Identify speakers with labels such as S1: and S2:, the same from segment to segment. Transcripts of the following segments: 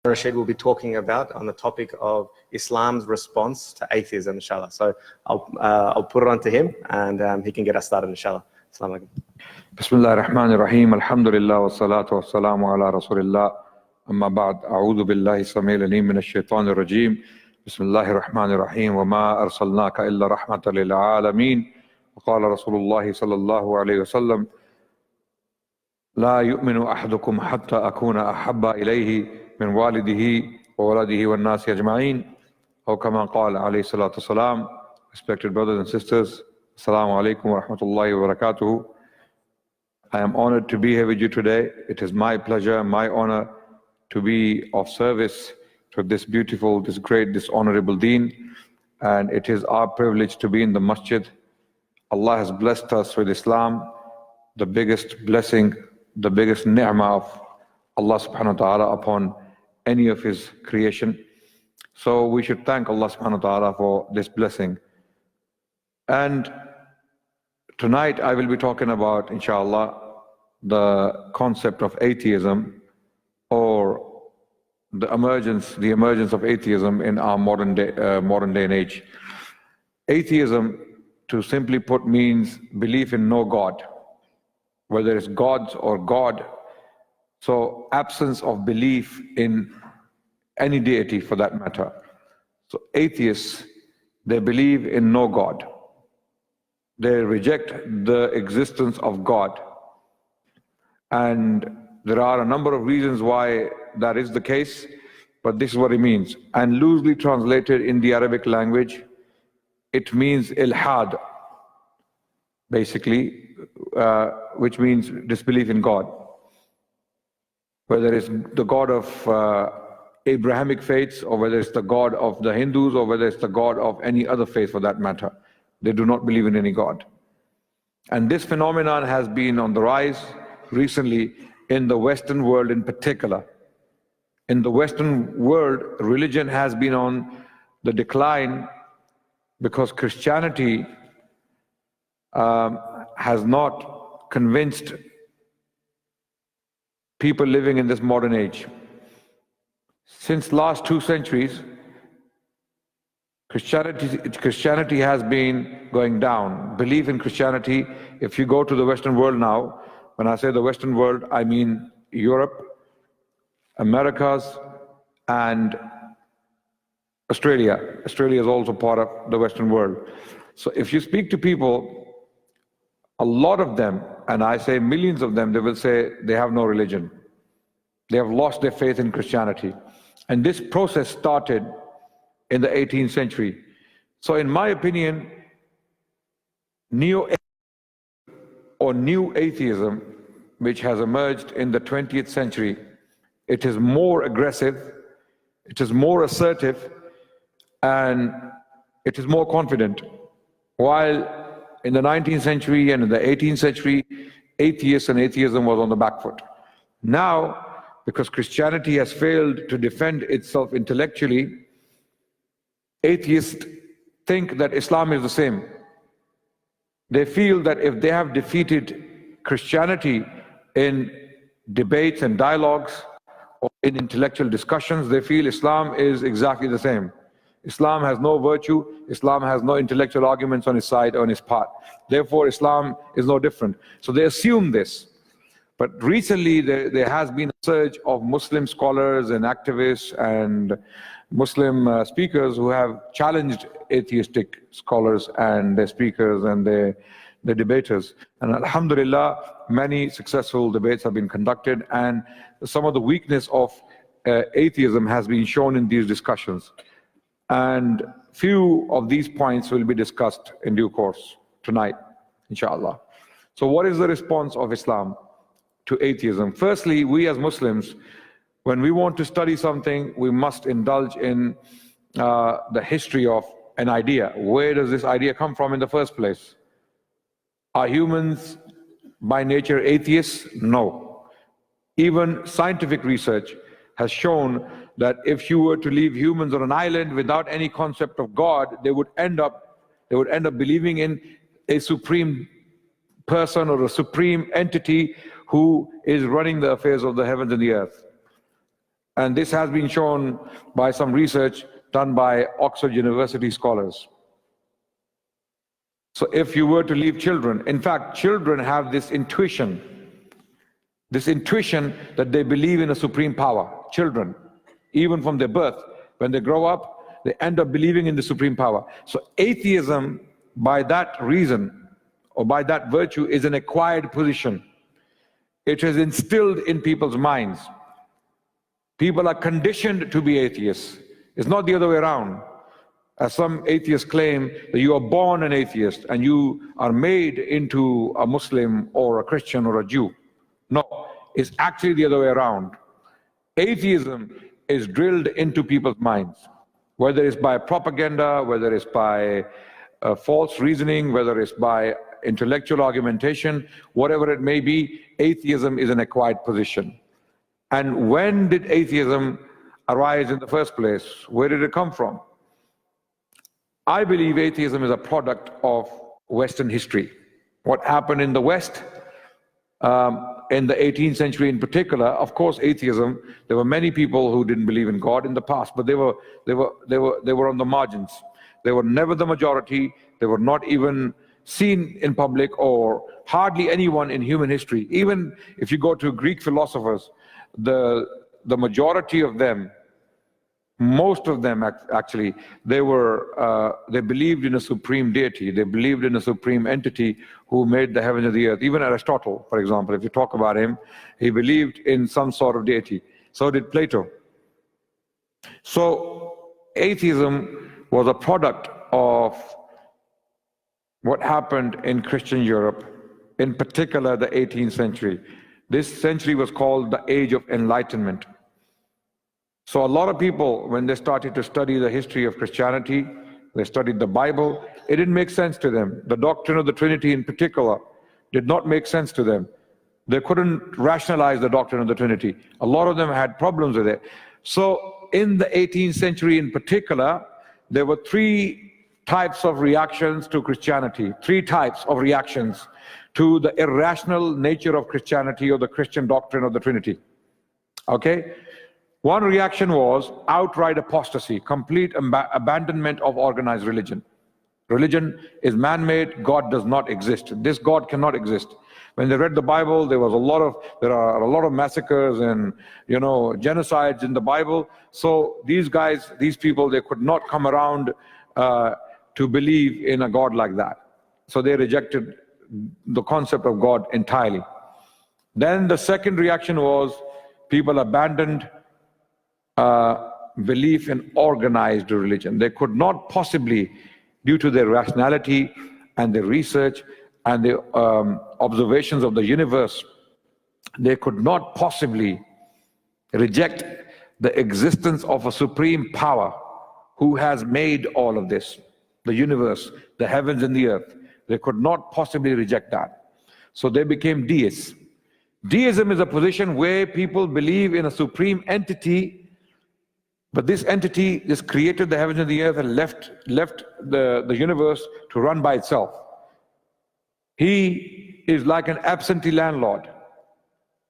S1: Rashid will be talking about on the topic of Islam's response to atheism, inshallah. So I'll put it on to him, and he can get us started, inshallah. Assalamu alaikum.
S2: Bismillah ar-Rahman ar-Rahim. Alhamdulillah wa salatu wa salamu ala Rasulillah. Amma ba'd. A'udhu billahi samil alim min ash-shaytan ar-rajim. Bismillah ar-Rahman ar-Rahim. Wa ma arsalnaka illa rahmatan lil alameen. Wa qala Rasulullah sallallahu alayhi wa sallam. La yu'minu ahadukum hatta akuna ahabba ilayhi من والده وولده والناس أجمعين أو كما قال عليه الصلاة والسلام. Respected brothers and sisters, Assalamu alaikum wa rahmatullahi wa barakatuhu. I am honored to be here with you today. It is my pleasure, my honor to be of service to this beautiful, this great, this honorable deen, and it is our privilege to be in the masjid. Allah has blessed us with Islam, the biggest blessing, the biggest ni'mah of Allah subhanahu wa ta'ala upon any of his creation. So we should thank Allah subhanahu wa ta'ala for this blessing. And tonight I will be talking about, inshallah, the concept of atheism, or the emergence of atheism in our modern day and age. Atheism, to simply put, means belief in no God, whether it's gods or God. So absence of belief in any deity for that matter. So atheists, they believe in no God. They reject the existence of God. And there are a number of reasons why that is the case, but this is what it means. And loosely translated in the Arabic language, it means ilhad, basically, which means disbelief in God. Whether it's the God of Abrahamic faiths, or whether it's the God of the Hindus, or whether it's the God of any other faith for that matter. They do not believe in any God. And this phenomenon has been on the rise recently in the Western world in particular. In the Western world, religion has been on the decline because Christianity has not convinced people living in this modern age. Since last 2 centuries, Christianity has been going down. Belief in Christianity, if you go to the Western world now, when I say the Western world, I mean Europe, Americas, and Australia. Australia is also part of the Western world. So if you speak to people, a lot of them, and I say millions of them, they will say they have no religion. They have lost their faith in Christianity. And this process started in the 18th century. So in my opinion, new atheism, which has emerged in the 20th century, it is more aggressive, it is more assertive, and it is more confident. While in the 19th century and in the 18th century, atheists and atheism was on the back foot. Now, because Christianity has failed to defend itself intellectually, atheists think that Islam is the same. They feel that if they have defeated Christianity in debates and dialogues or in intellectual discussions, they feel Islam is exactly the same. Islam has no virtue, Islam has no intellectual arguments on his side or on his part. Therefore, Islam is no different. So they assume this. But recently, there has been a surge of Muslim scholars and activists and Muslim speakers who have challenged atheistic scholars and their speakers and their debaters. And alhamdulillah, many successful debates have been conducted, and some of the weakness of atheism has been shown in these discussions. And few of these points will be discussed in due course tonight, inshallah. So what is the response of Islam to atheism? Firstly, we as Muslims, when we want to study something, we must indulge in the history of an idea. Where does this idea come from in the first place? Are humans by nature atheists? No. Even scientific research has shown that if you were to leave humans on an island without any concept of God, they would end up believing in a supreme person or a supreme entity who is running the affairs of the heavens and the earth. And this has been shown by some research done by Oxford University scholars. So if you were to leave children, in fact, children have this intuition that they believe in a supreme power. Children, even from their birth, when they grow up, they end up believing in the supreme power. So atheism, by that reason, or by that virtue, is an acquired position. It is instilled in people's minds. People are conditioned to be atheists. It's not the other way around. As some atheists claim that you are born an atheist and you are made into a Muslim or a Christian or a Jew. No, it's actually the other way around. Atheism is drilled into people's minds, whether it's by propaganda, whether it's by false reasoning, whether it's by intellectual argumentation, whatever it may be, atheism is an acquired position. And when did atheism arise in the first place? Where did it come from? I believe atheism is a product of Western history. What happened in the West, in the 18th century in particular, of course, atheism, there were many people who didn't believe in God in the past, but they were on the margins. They were never the majority. They were not even seen in public, or hardly anyone in human history. Even if you go to Greek philosophers, the majority of them, most of them actually, they believed in a supreme deity. They believed in a supreme entity who made the heavens and the earth. Even Aristotle, for example, if you talk about him, he believed in some sort of deity. So did Plato. So atheism was a product of what happened in Christian Europe, in particular the 18th century. This century was called the Age of Enlightenment. So a lot of people, when they started to study the history of Christianity, they studied the Bible, it didn't make sense to them. The doctrine of the Trinity in particular did not make sense to them. They couldn't rationalize the doctrine of the Trinity. A lot of them had problems with it. So in the 18th century in particular, there were three types of reactions to Christianity, three types of reactions to the irrational nature of Christianity or the Christian doctrine of the Trinity. Okay? One reaction was outright apostasy, complete abandonment of organized religion. Religion is man-made, God does not exist. This God cannot exist. When they read the Bible, there are a lot of massacres and, genocides in the Bible. So these people, they could not come around to believe in a God like that. So they rejected the concept of God entirely. Then the second reaction was people abandoned belief in organized religion. They could not possibly, due to their rationality and their research and the observations of the universe, they could not possibly reject the existence of a supreme power who has made all of this, the universe, the heavens and the earth. They could not possibly reject that. So they became deists. Deism is a position where people believe in a supreme entity, but this entity just created the heavens and the earth and left the universe to run by itself. He is like an absentee landlord.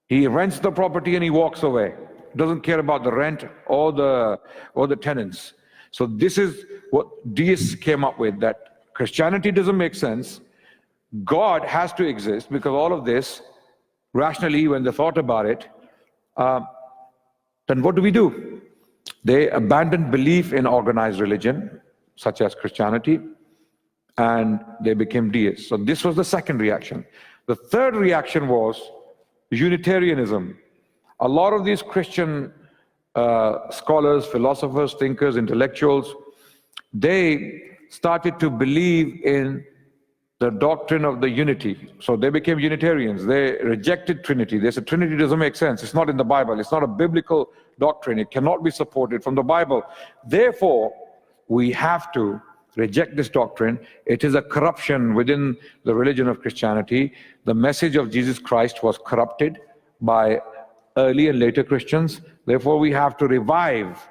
S2: He rents the property and he walks away. Doesn't care about the rent or the tenants. So this is what deists came up with, that Christianity doesn't make sense. God has to exist, because all of this, rationally, when they thought about it, then what do? They abandoned belief in organized religion, such as Christianity, and they became deists. So this was the second reaction. The third reaction was Unitarianism. A lot of these Christian scholars, philosophers, thinkers, intellectuals, they started to believe in the doctrine of the unity. So they became Unitarians. They rejected Trinity. They said Trinity doesn't make sense. It's not in the Bible. It's not a biblical doctrine. It cannot be supported from the Bible. Therefore, we have to reject this doctrine. It is a corruption within the religion of Christianity. The message of Jesus Christ was corrupted by early and later Christians. Therefore, we have to revive.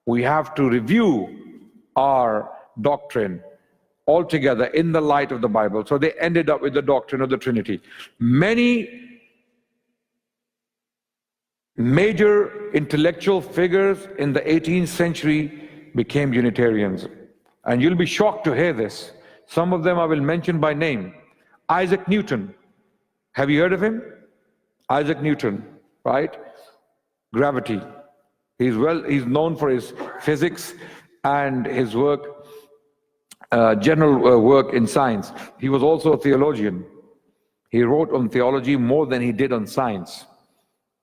S2: We have to review our doctrine altogether in the light of the Bible. So they ended up with the doctrine of the Trinity. Many major intellectual figures in the 18th century became Unitarians. And you'll be shocked to hear this. Some of them I will mention by name. Isaac Newton. Have you heard of him? Isaac Newton, right? Gravity. He's known for his physics and his work, general work in science. He was also a theologian. He wrote on theology more than he did on science.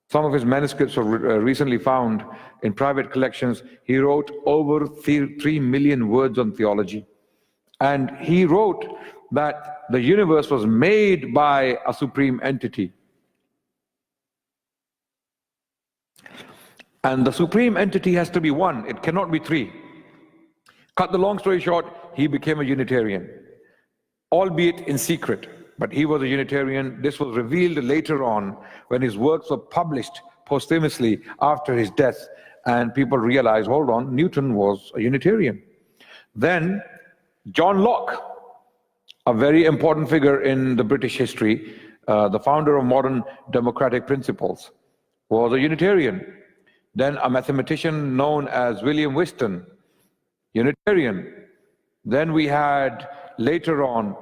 S2: Some of his manuscripts were recently found in private collections. He wrote over 3 million words on theology. And he wrote that the universe was made by a supreme entity. And the supreme entity has to be one. It cannot be three. Cut the long story short, he became a Unitarian, albeit in secret. But he was a Unitarian. This was revealed later on when his works were published posthumously after his death. And people realized, hold on, Newton was a Unitarian. Then John Locke, a very important figure in the British history, the founder of modern democratic principles, was a Unitarian. Then a mathematician known as William Whiston, Unitarian. Then we had later on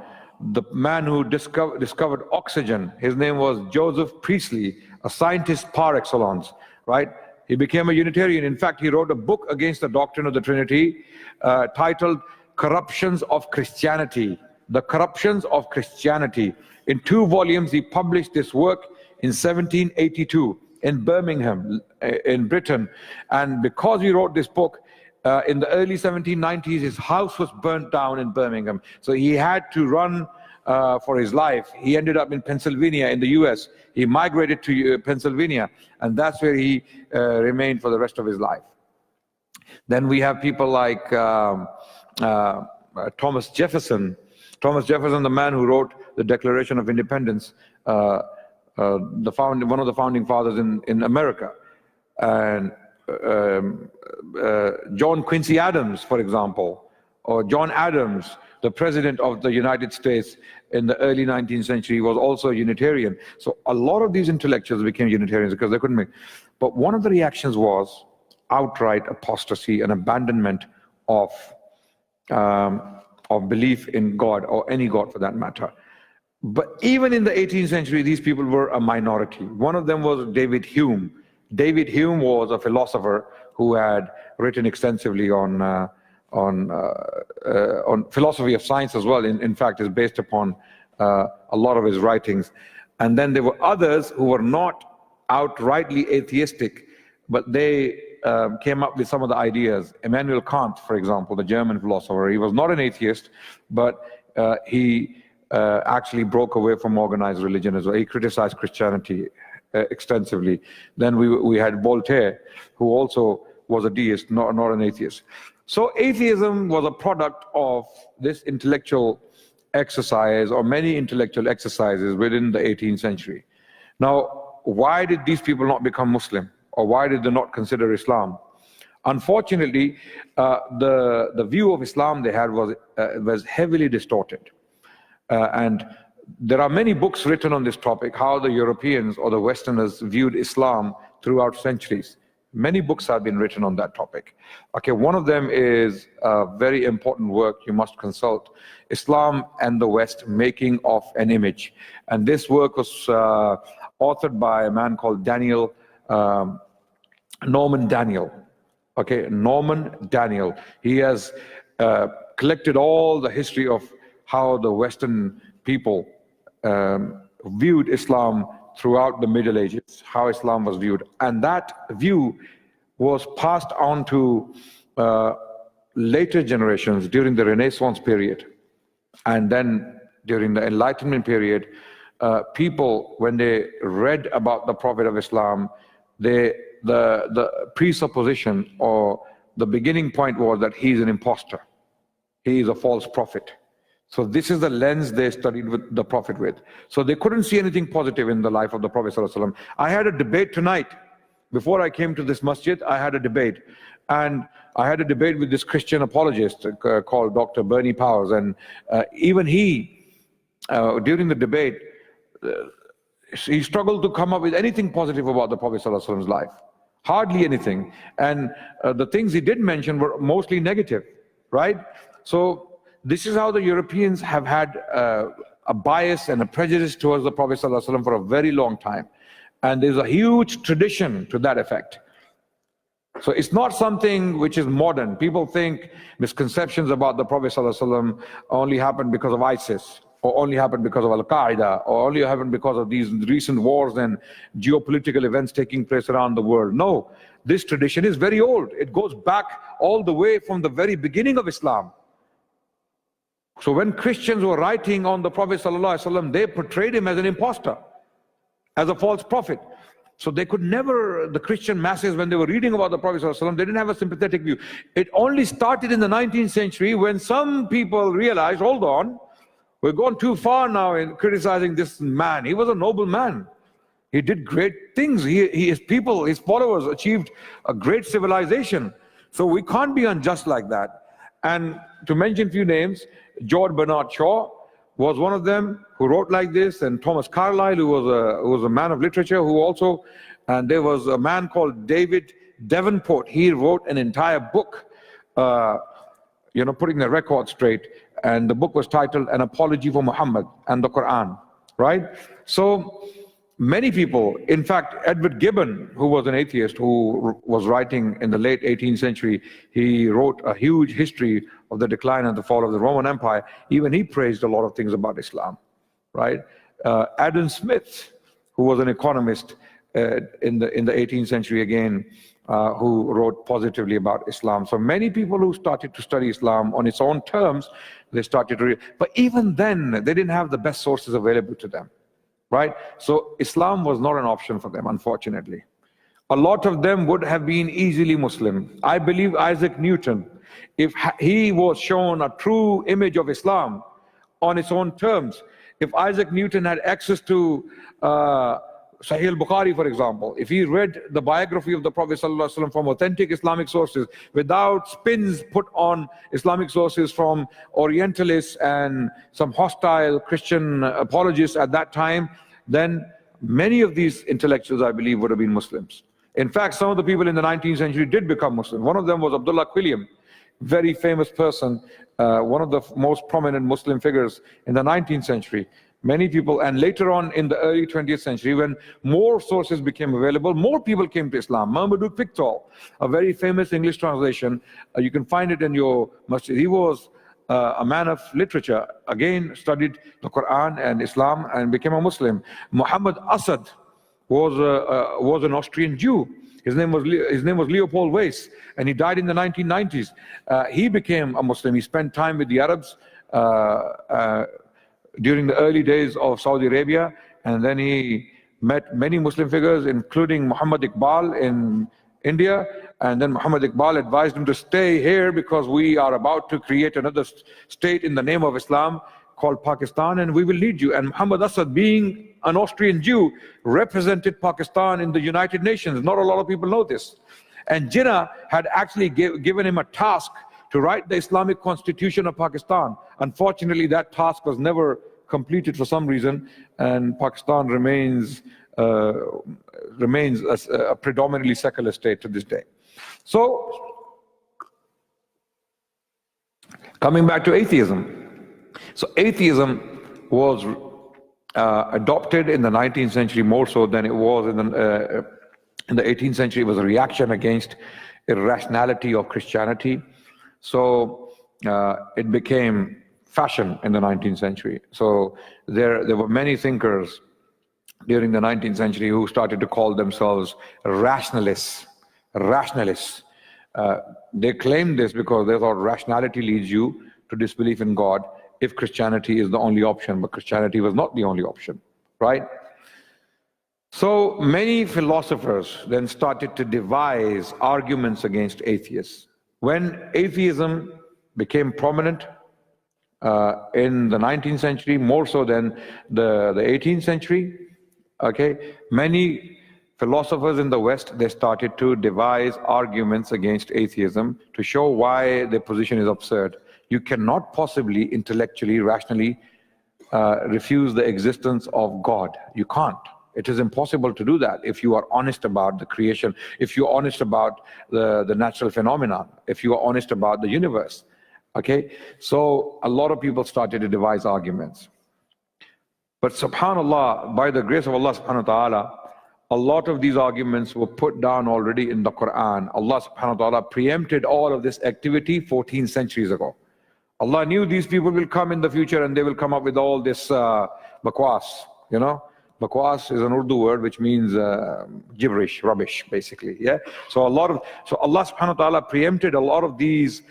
S2: the man who discovered oxygen. His name was Joseph Priestley, a scientist par excellence, right? He became a Unitarian. In fact, he wrote a book against the doctrine of the Trinity titled Corruptions of Christianity. The Corruptions of Christianity. In 2 volumes, he published this work in 1782 in Birmingham, in Britain. And because he wrote this book, in the early 1790s, his house was burnt down in Birmingham. So he had to run for his life. He ended up in Pennsylvania in the US. He migrated to Pennsylvania, and that's where he remained for the rest of his life. Then we have people like Thomas Jefferson. Thomas Jefferson, the man who wrote the Declaration of Independence, one of the founding fathers in America. And John Quincy Adams, for example, or John Adams, the president of the United States in the early 19th century, was also a Unitarian. So a lot of these intellectuals became Unitarians because they couldn't make. But one of the reactions was outright apostasy and abandonment of belief in God, or any God for that matter. But even in the 18th century, these people were a minority. One of them was David Hume. David Hume was a philosopher who had written extensively on philosophy of science as well. In fact, is based upon a lot of his writings. And then there were others who were not outrightly atheistic, but they came up with some of the ideas. Immanuel Kant, for example, the German philosopher, he was not an atheist, but he actually broke away from organized religion as well. He criticized Christianity extensively. Then we had Voltaire, who also was a deist, not an atheist. So atheism was a product of this intellectual exercise, or many intellectual exercises within the 18th century. Now, why did these people not become Muslim? Or why did they not consider Islam? Unfortunately, the view of Islam they had was heavily distorted. And there are many books written on this topic, how the Europeans or the Westerners viewed Islam throughout centuries. Many books have been written on that topic. Okay, one of them is a very important work you must consult, Islam and the West, Making of an Image. And this work was authored by a man called Norman Daniel. Okay, Norman Daniel. He has collected all the history of how the Western people viewed Islam throughout the Middle Ages, how Islam was viewed. And that view was passed on to later generations during the Renaissance period. And then during the Enlightenment period, people, when they read about the Prophet of Islam, the presupposition or the beginning point was that he's an imposter. He is a false prophet. So this is the lens they studied with the Prophet with. So they couldn't see anything positive in the life of the Prophet ﷺ. I had a debate tonight. Before I came to this masjid, I had a debate. And I had a debate with this Christian apologist called Dr. Bernie Powers. And even he, during the debate, he struggled to come up with anything positive about the Prophet ﷺ's life. Hardly anything. And the things he did mention were mostly negative, right? So this is how the Europeans have had a bias and a prejudice towards the Prophet ﷺ for a very long time. And there's a huge tradition to that effect. So it's not something which is modern. People think misconceptions about the Prophet ﷺ only happened because of ISIS, or only happened because of Al-Qaeda, or only happened because of these recent wars and geopolitical events taking place around the world. No, this tradition is very old. It goes back all the way from the very beginning of Islam. So when Christians were writing on the Prophet ﷺ, they portrayed him as an imposter, as a false prophet. So they could never, the Christian masses, when they were reading about the Prophet ﷺ, they didn't have a sympathetic view. It only started in the 19th century when some people realized, hold on, we're gone too far now in criticizing this man. He was a noble man. He did great things. His people, his followers achieved a great civilization. So we can't be unjust like that. And to mention a few names, George Bernard Shaw was one of them who wrote like this, and Thomas Carlyle, who was a man of literature, who also, and there was a man called David Davenport. He wrote an entire book, putting the record straight, and the book was titled An Apology for Muhammad and the Quran, right? So many people, in fact, Edward Gibbon, who was an atheist, who was writing in the late 18th century, he wrote a huge history of the decline and the fall of the Roman Empire. Even he praised a lot of things about Islam, right? Adam Smith, who was an economist in the 18th century again, who wrote positively about Islam. So many people who started to study Islam on its own terms, they started to read. But even then, they didn't have the best sources available to them, right? So Islam was not an option for them, unfortunately. A lot of them would have been easily Muslim. I believe Isaac Newton, if he was shown a true image of Islam on its own terms, if Isaac Newton had access to Sahih al-Bukhari, for example, if he read the biography of the Prophet ﷺ from authentic Islamic sources, without spins put on Islamic sources from Orientalists and some hostile Christian apologists at that time, then many of these intellectuals, I believe, would have been Muslims. In fact, some of the people in the 19th century did become Muslim. One of them was Abdullah Quilliam, very famous person, one of the most prominent Muslim figures in the 19th century. Many people, and later on in the early 20th century, when more sources became available, more people came to Islam. Marmaduke Pickthall, a very famous English translation, you can find it in your masjid. He was a man of literature, again studied the Quran and Islam and became a Muslim. Muhammad Asad was an Austrian Jew. His name was Leopold Weiss, and he died in the 1990s. He became a Muslim. He spent time with the Arabs during the early days of Saudi Arabia, and then he met many Muslim figures, including Muhammad Iqbal in India, and then Muhammad Iqbal advised him to stay here because we are about to create another state in the name of Islam called Pakistan, and we will lead you. And Muhammad Asad, being an Austrian Jew, represented Pakistan in the United Nations. Not a lot of people know this. And Jinnah had actually given him a task to write the Islamic Constitution of Pakistan. Unfortunately, that task was never completed for some reason, and Pakistan remains a predominantly secular state to this day. So, coming back to atheism. So atheism was adopted in the 19th century more so than it was in the 18th century. It was a reaction against irrationality of Christianity. So it became fashion in the 19th century. So there were many thinkers during the 19th century who started to call themselves rationalists. They claimed this because they thought rationality leads you to disbelief in God if Christianity is the only option, but Christianity was not the only option, right? So many philosophers then started to devise arguments against atheists. When atheism became prominent in the 19th century, more so than the 18th century, okay, many philosophers in the West, they started to devise arguments against atheism to show why their position is absurd. You cannot possibly intellectually, rationally refuse the existence of God. You can't. It is impossible to do that if you are honest about the creation, if you're honest about the natural phenomenon, if you are honest about the universe. Okay, so a lot of people started to devise arguments. But subhanAllah, by the grace of Allah subhanahu wa ta'ala, a lot of these arguments were put down already in the Quran. Allah subhanahu wa ta'ala preempted all of this activity 14 centuries ago. Allah knew these people will come in the future and they will come up with all this bakwas, you know. Bakwas is an Urdu word which means gibberish, rubbish, basically. Yeah. So Allah subhanahu wa ta'ala preempted a lot of these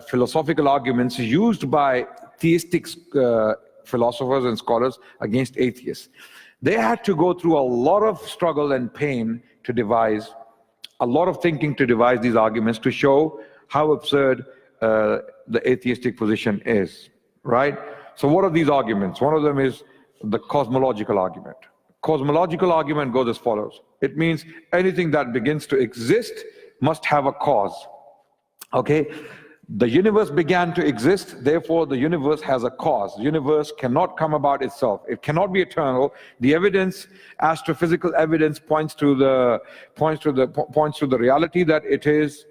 S2: philosophical arguments used by theistic philosophers and scholars against atheists. They had to go through a lot of struggle and pain to devise, a lot of thinking to devise these arguments to show how absurd the atheistic position is, right? So what are these arguments? One of them is the cosmological argument. Cosmological argument goes as follows. It means anything that begins to exist must have a cause. Okay? The universe began to exist, therefore the universe has a cause. The universe cannot come about itself. It cannot be eternal. The evidence, astrophysical evidence, points to the reality that it is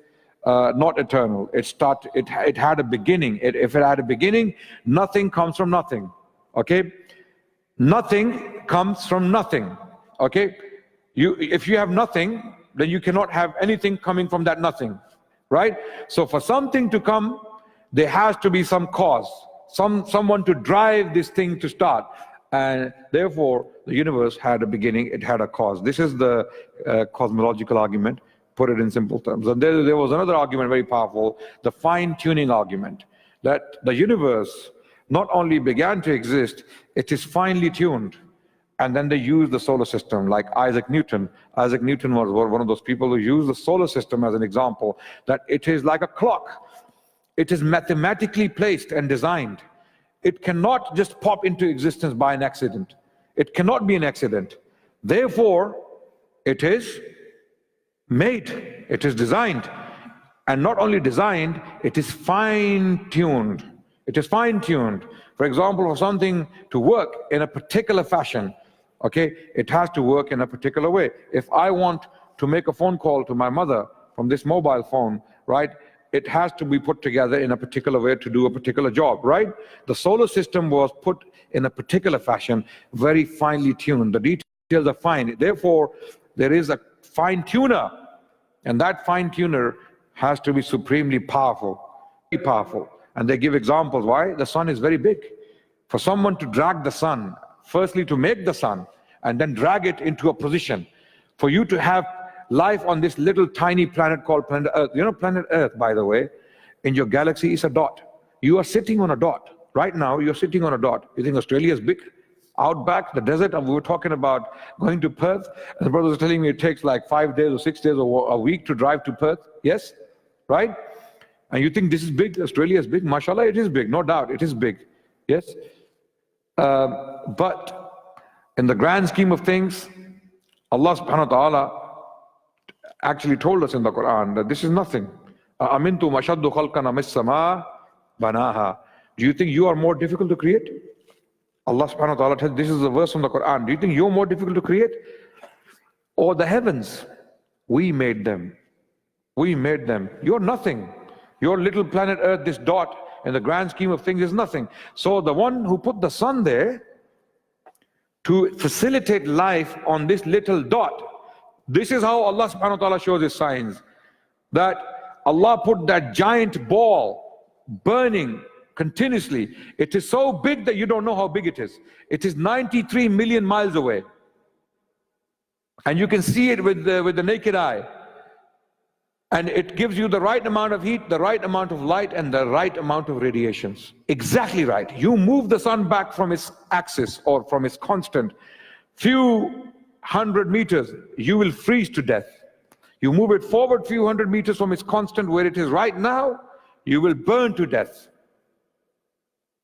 S2: not eternal. It had a beginning. If it had a beginning, nothing comes from nothing. Okay? Nothing comes from nothing. Okay? If you have nothing, then you cannot have anything coming from that nothing. Right? So for something to come, there has to be some cause, someone to drive this thing to start. And therefore, the universe had a beginning, it had a cause. This is the cosmological argument, put it in simple terms. And there was another argument, very powerful, the fine-tuning argument, that the universe not only began to exist, it is finely tuned. And then they used the solar system, like Isaac Newton. Isaac Newton was one of those people who used the solar system as an example, that it is like a clock. It is mathematically placed and designed. It cannot just pop into existence by an accident. It cannot be an accident. Therefore, it is made, it is designed. And not only designed, it is fine-tuned. It is fine-tuned. For example, for something to work in a particular fashion, okay, it has to work in a particular way. If I want to make a phone call to my mother from this mobile phone, right, it has to be put together in a particular way to do a particular job, right? The solar system was put in a particular fashion, very finely tuned. The details are fine. Therefore, there is a fine tuner, and that fine tuner has to be supremely powerful, very powerful. And they give examples why. The sun is very big. For someone to drag the sun, firstly to make the sun, and then drag it into a position, for you to have life on this little tiny planet called planet Earth. You know, planet Earth, by the way, in your galaxy is a dot. You are sitting on a dot. Right now, you're sitting on a dot. You think Australia is big? Outback, the desert, and we were talking about going to Perth, and the brother was telling me it takes like 5 days or 6 days or a week to drive to Perth. Yes? Right? And you think this is big, Australia is big? Mashallah, it is big, no doubt, it is big. Yes? But in the grand scheme of things, Allah subhanahu wa ta'ala actually told us in the Quran that this is nothing. Amintum ashaddu khalqan am as-samaa banaha. Do you think you are more difficult to create? Allah subhanahu wa ta'ala tells, this is a verse from the Quran. Do you think you're more difficult to create? Or the heavens? We made them. We made them. You're nothing. Your little planet Earth, this dot, in the grand scheme of things is nothing. So the one who put the sun there to facilitate life on this little dot, this is how Allah subhanahu wa ta'ala shows his signs. That Allah put that giant ball burning continuously. It is so big that you don't know how big it is. It is 93 million miles away. And you can see it with the naked eye. And it gives you the right amount of heat, the right amount of light, and the right amount of radiations. Exactly right. You move the sun back from its axis or from its constant few hundred meters, you will freeze to death. You move it forward few hundred meters from its constant where it is right now, you will burn to death.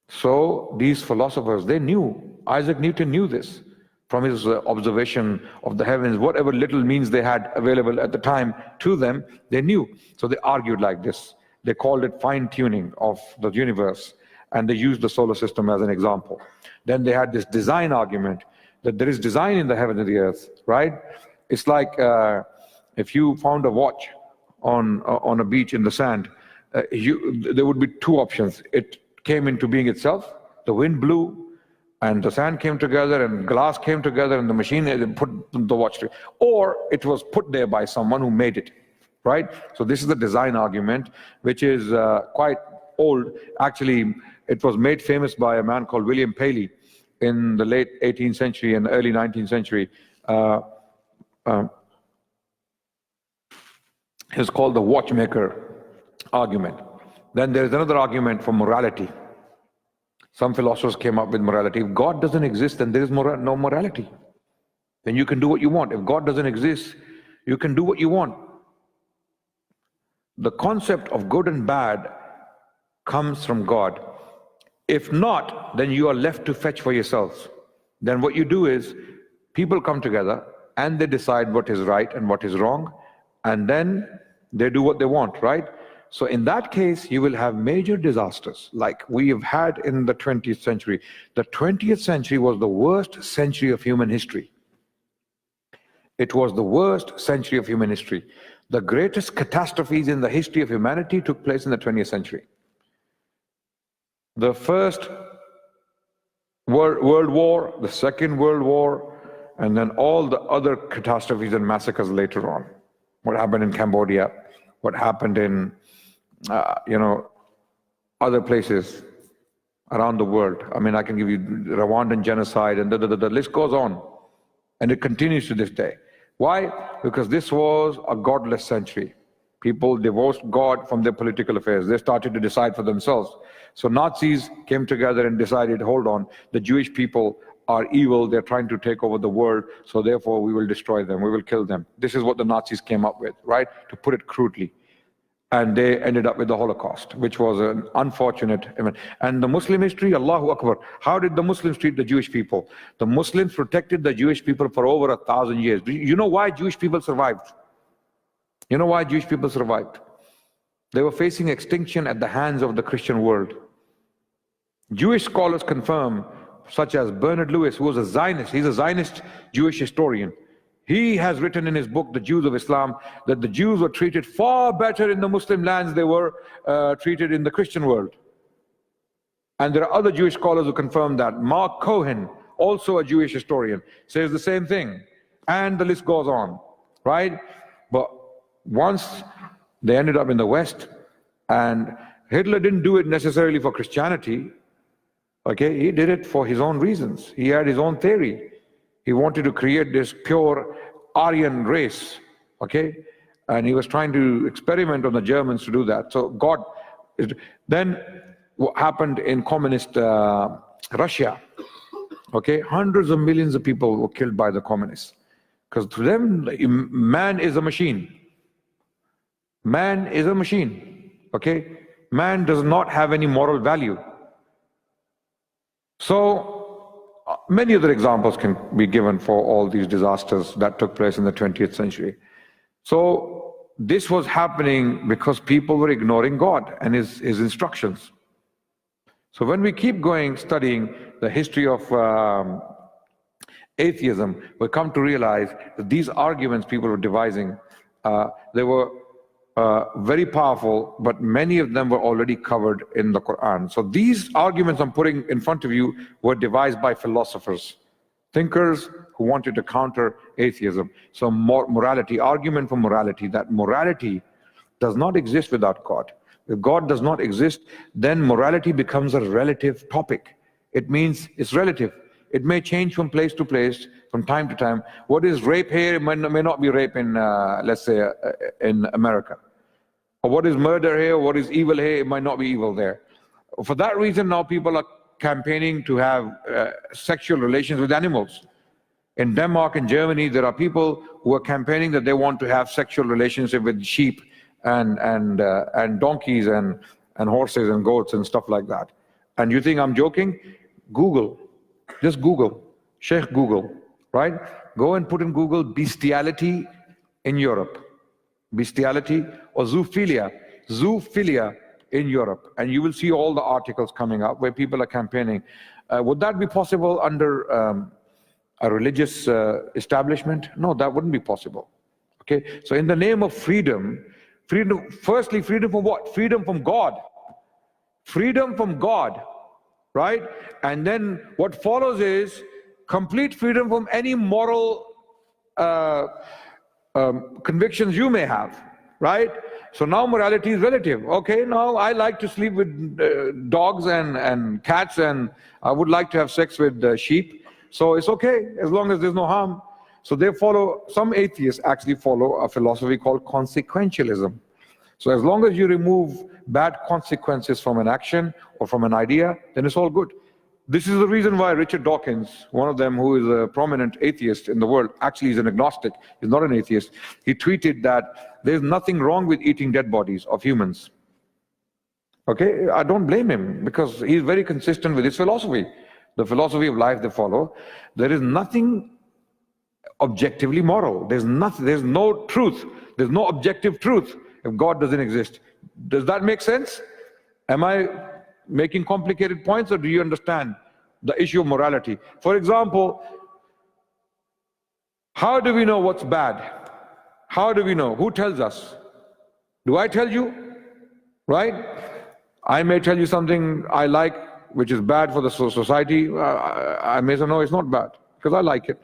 S2: So these philosophers, they knew, Isaac Newton knew this from his observation of the heavens, whatever little means they had available at the time to them, they knew. So they argued like this. They called it fine-tuning of the universe, and they used the solar system as an example. Then they had this design argument, that there is design in the heaven and the earth, right? It's like if you found a watch on a beach in the sand, there would be two options. It came into being itself, the wind blew, and the sand came together, and glass came together, and the machine put the watch together. Or it was put there by someone who made it, right? So this is the design argument, which is quite old. Actually, it was made famous by a man called William Paley in the late 18th century and early 19th century. It's called the watchmaker argument. Then there is another argument for morality. Some philosophers came up with morality. If God doesn't exist, then there is no morality. Then you can do what you want. If God doesn't exist, you can do what you want. The concept of good and bad comes from God. If not, then you are left to fetch for yourselves. Then what you do is, people come together and they decide what is right and what is wrong, and then they do what they want, right? So in that case, you will have major disasters like we have had in the 20th century. The 20th century was the worst century of human history. It was the worst century of human history. The greatest catastrophes in the history of humanity took place in the 20th century. The First World War, the Second World War, and then all the other catastrophes and massacres later on. What happened in Cambodia, what happened in other places around the world. I mean, I can give you Rwandan genocide, and the list goes on. And it continues to this day. Why? Because this was a godless century. People divorced God from their political affairs. They started to decide for themselves. So Nazis came together and decided, hold on, the Jewish people are evil, they're trying to take over the world, so therefore we will destroy them, we will kill them. This is what the Nazis came up with, right? To put it crudely. And they ended up with the Holocaust, which was an unfortunate event. And the Muslim history, Allahu Akbar, how did the Muslims treat the Jewish people? The Muslims protected the Jewish people for over 1,000 years. You know why Jewish people survived? You know why Jewish people survived? They were facing extinction at the hands of the Christian world. Jewish scholars confirm, such as Bernard Lewis, who was a Zionist, he's a Zionist Jewish historian. He has written in his book, The Jews of Islam, that the Jews were treated far better in the Muslim lands than they were treated in the Christian world. And there are other Jewish scholars who confirm that. Mark Cohen, also a Jewish historian, says the same thing. And the list goes on, right? But once they ended up in the West, and Hitler didn't do it necessarily for Christianity, okay? He did it for his own reasons. He had his own theory. He wanted to create this pure Aryan race, okay? And he was trying to experiment on the Germans to do that. So God, then what happened in communist Russia, okay? Hundreds of millions of people were killed by the communists. Because to them, man is a machine. Man is a machine, okay? Man does not have any moral value. So, many other examples can be given for all these disasters that took place in the 20th century. So this was happening because people were ignoring God and his instructions. So when we keep going studying the history of atheism, we come to realize that these arguments people were devising, they were very powerful, but many of them were already covered in the Quran. So these arguments I'm putting in front of you were devised by philosophers, thinkers who wanted to counter atheism. So morality, argument for morality, that morality does not exist without God. If God does not exist, then morality becomes a relative topic. It means it's relative. It may change from place to place, from time to time. What is rape here may not be rape in, let's say, in America. Or what is murder here, what is evil here, it might not be evil there. For that reason, now people are campaigning to have sexual relations with animals. In Denmark and Germany, there are people who are campaigning that they want to have sexual relationship with sheep and donkeys and horses and goats and stuff like that. And you think I'm joking? Google. Just Google. Sheikh Google, right? Go and put in Google bestiality in Europe. Bestiality or zoophilia. Zoophilia in Europe. And you will see all the articles coming up where people are campaigning. Would that be possible under a religious establishment? No, that wouldn't be possible. Okay, so in the name of freedom, firstly, freedom from what? Freedom from God. Freedom from God, right? And then what follows is complete freedom from any moral convictions you may have, right? So now morality is relative. Okay, now I like to sleep with dogs and cats, and I would like to have sex with sheep. So it's okay as long as there's no harm. So they follow, some atheists actually follow a philosophy called consequentialism. So as long as you remove bad consequences from an action or from an idea, then it's all good. This is the reason why Richard Dawkins, one of them who is a prominent atheist in the world, actually is an agnostic, he's not an atheist. He tweeted that there's nothing wrong with eating dead bodies of humans. Okay, I don't blame him because he's very consistent with his philosophy. The philosophy of life they follow. There is nothing objectively moral. There's no truth. There's no objective truth if God doesn't exist. Does that make sense? Am I making complicated points, or do you understand the issue of morality? For example, how do we know what's bad? How do we know? Who tells us? Do I tell you? Right? I may tell you something I like, which is bad for the society. I may say, no, it's not bad, because I like it.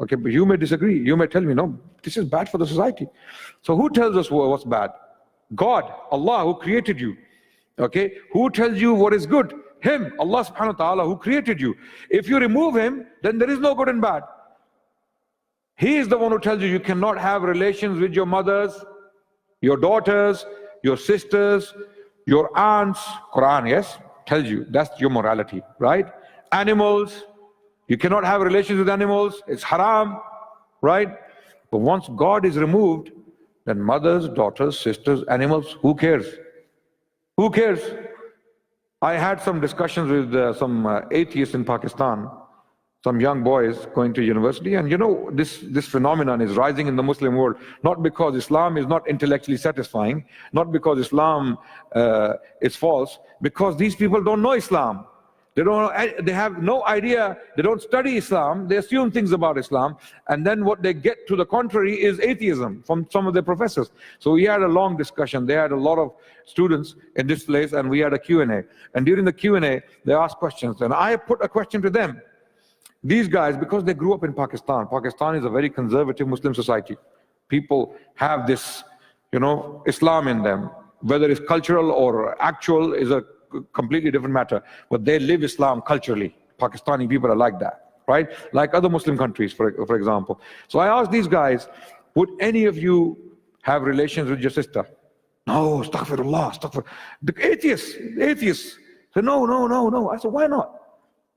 S2: Okay, but you may disagree. You may tell me, no, this is bad for the society. So who tells us what's bad? God, Allah, who created you. Okay, who tells you what is good? Him, Allah subhanahu wa ta'ala, who created you. If you remove him, then there is no good and bad. He is the one who tells you you cannot have relations with your mothers, your daughters, your sisters, your aunts. Quran, yes, tells you that's your morality, right? Animals, you cannot have relations with animals, it's haram, right? But once God is removed, then mothers, daughters, sisters, animals, who cares? Who cares? I had some discussions with some atheists in Pakistan, some young boys going to university, and you know, this phenomenon is rising in the Muslim world, not because Islam is not intellectually satisfying, not because Islam is false, because these people don't know Islam. They have no idea, they don't study Islam, they assume things about Islam, and then what they get to the contrary is atheism from some of their professors. So we had a long discussion. They had a lot of students in this place, and we had a Q&A. And during the Q&A, they asked questions, and I put a question to them. These guys, because they grew up in Pakistan, Pakistan is a very conservative Muslim society. People have this, you know, Islam in them. Whether it's cultural or actual is a completely different matter, but they live Islam culturally. Pakistani people are like that, right? Like other Muslim countries, for example. So I asked these guys, would any of you have relations with your sister? No, astaghfirullah, astaghfirullah. The atheists said, no. I said, why not?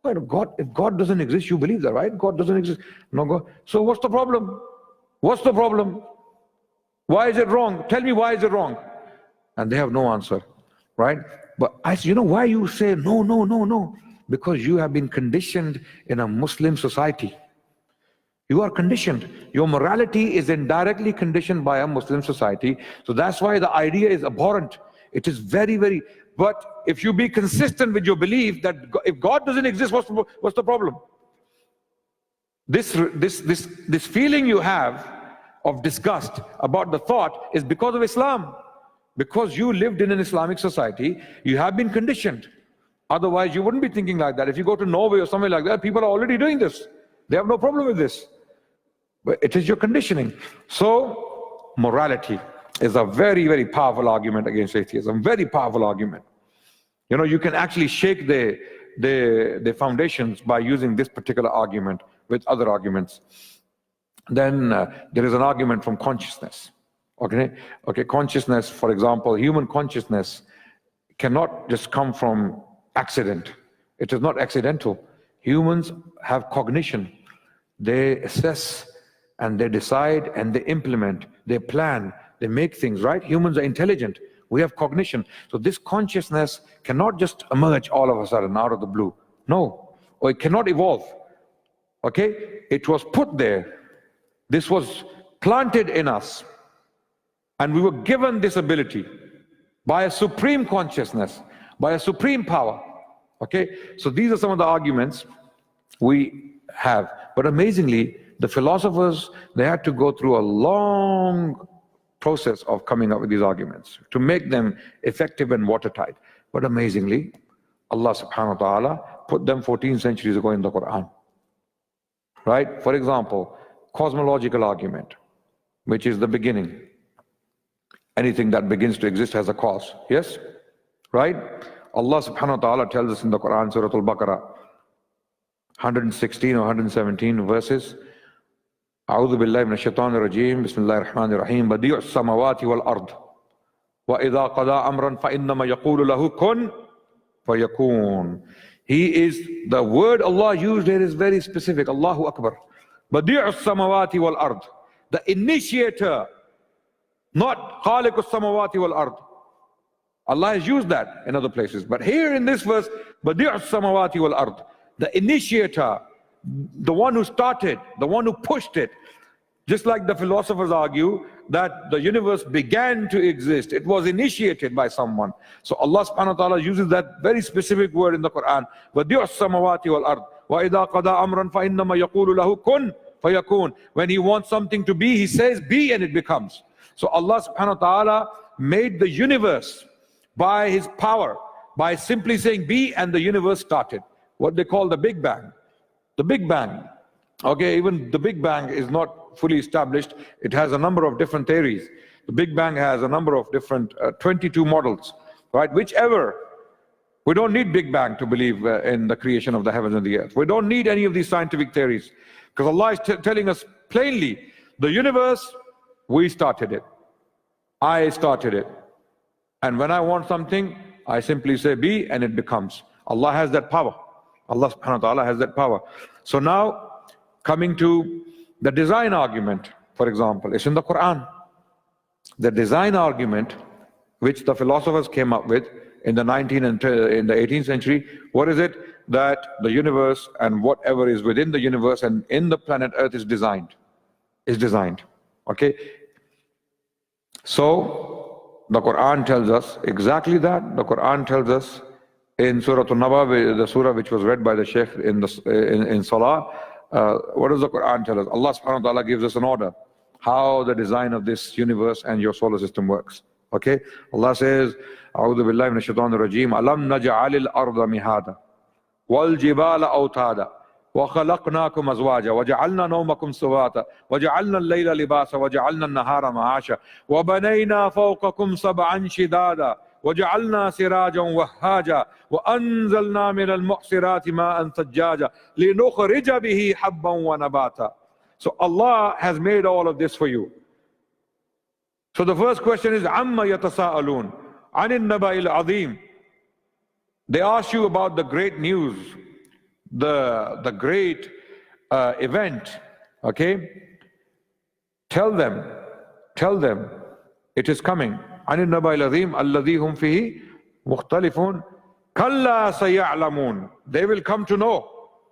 S2: Why not? God, if God doesn't exist, you believe that, right? God doesn't exist. No God. So what's the problem? What's the problem? Why is it wrong? Tell me, why is it wrong? And they have no answer, right? But I said, you know why you say no? Because you have been conditioned in a Muslim society. You are conditioned. Your morality is indirectly conditioned by a Muslim society. So that's why the idea is abhorrent. It is very, very... But if you be consistent with your belief that if God doesn't exist, what's the problem? This feeling you have of disgust about the thought is because of Islam. Because you lived in an Islamic society, you have been conditioned. Otherwise, you wouldn't be thinking like that. If you go to Norway or somewhere like that, people are already doing this. They have no problem with this. But it is your conditioning. So, morality is a very, very powerful argument against atheism. Very powerful argument. You know, you can actually shake the foundations by using this particular argument with other arguments. Then there is an argument from consciousness. Okay, consciousness, for example, human consciousness cannot just come from accident. It is not accidental. Humans have cognition. They assess and they decide and they implement, they plan, they make things, right? Humans are intelligent. We have cognition. So this consciousness cannot just emerge all of a sudden out of the blue. No, or it cannot evolve. Okay, it was put there. This was planted in us. And we were given this ability by a supreme consciousness, by a supreme power. Okay, so these are some of the arguments we have. But amazingly, the philosophers, they had to go through a long process of coming up with these arguments to make them effective and watertight. But amazingly, Allah subhanahu wa ta'ala put them 14 centuries ago in the Quran. Right? For example, cosmological argument, which is the beginning. Anything that begins to exist has a cause. Yes? Right? Allah subhanahu wa ta'ala tells us in the Quran, Surah Al-Baqarah, 116 or 117 verses. أعوذ بالله من الشيطان الرجيم بسم الله الرحمن الرحيم بديع السماوات والأرض وإذا قضى أمرا فإنما يقول له كن فيكون. He is, the word Allah used here is very specific. Allahu Akbar. بديع السماوات والأرض, the initiator, not خالق السماوات والأرض. Allah has used that in other places, but here in this verse, بديع السماوات والأرض, the initiator, the one who started, the one who pushed it. Just like the philosophers argue that the universe began to exist, it was initiated by someone. So Allah subhanahu wa ta'ala uses that very specific word in the Quran. وَدِعُ السَّمَوَاتِ وَالْأَرْضِ وَإِذَا قَضَى أَمْرًا فَإِنَّمَا يَقُولُ لَهُ كُنْ فَيَكُونُ. When he wants something to be, he says be, and it becomes. So Allah subhanahu wa ta'ala made the universe by his power, by simply saying be, and the universe started. What they call the Big Bang. The Big Bang. Okay, even the Big Bang is not fully established. It has a number of different theories. The Big Bang has a number of different 22 models, right? Whichever. We don't need Big Bang to believe in the creation of the heavens and the earth. We don't need any of these scientific theories, because Allah is telling us plainly, the universe, we started it. I started it. And when I want something, I simply say be, and it becomes. Allah has that power. Allah subhanahu wa ta'ala has that power. So now, coming to the design argument, for example, it's in the Quran. The design argument, which the philosophers came up with in the 19th and in the 18th century, what is it? That the universe and whatever is within the universe and in the planet Earth is designed. Okay? So, the Quran tells us exactly that. The Quran tells us in Surah An-Naba, the surah which was read by the Shaykh in Salah, what does the Quran tell us? Allah subhanahu wa ta'ala gives us an order, how the design of this universe and your solar system works. Okay? Allah says, أعوذ بالله من الشيطان الرجيم ألم نجعل الأرض مهادا والجبال أوتادا وخلقناكم أزواجا وجعلنا نومكم سباتا وجعلنا الليل لباسا وجعلنا النهار معاشا وبنينا فوقكم سبعا شدادا وجعلنا سراجا وهاجا وأنزلنا من المعصرات ماء ثجاجا لنخرج به حبا ونباتا. So Allah has made all of this for you. So the first question is عَمَّ يَتَسَاءَلُونَ عَنِ النَّبَإِ الْعَظِيمِ. They ask you about the great news, the great event. Okay? Tell them, it is coming. عن النبأ العظيم الذي هم فيه مختلفون كلا سيعلمون. They will come to know.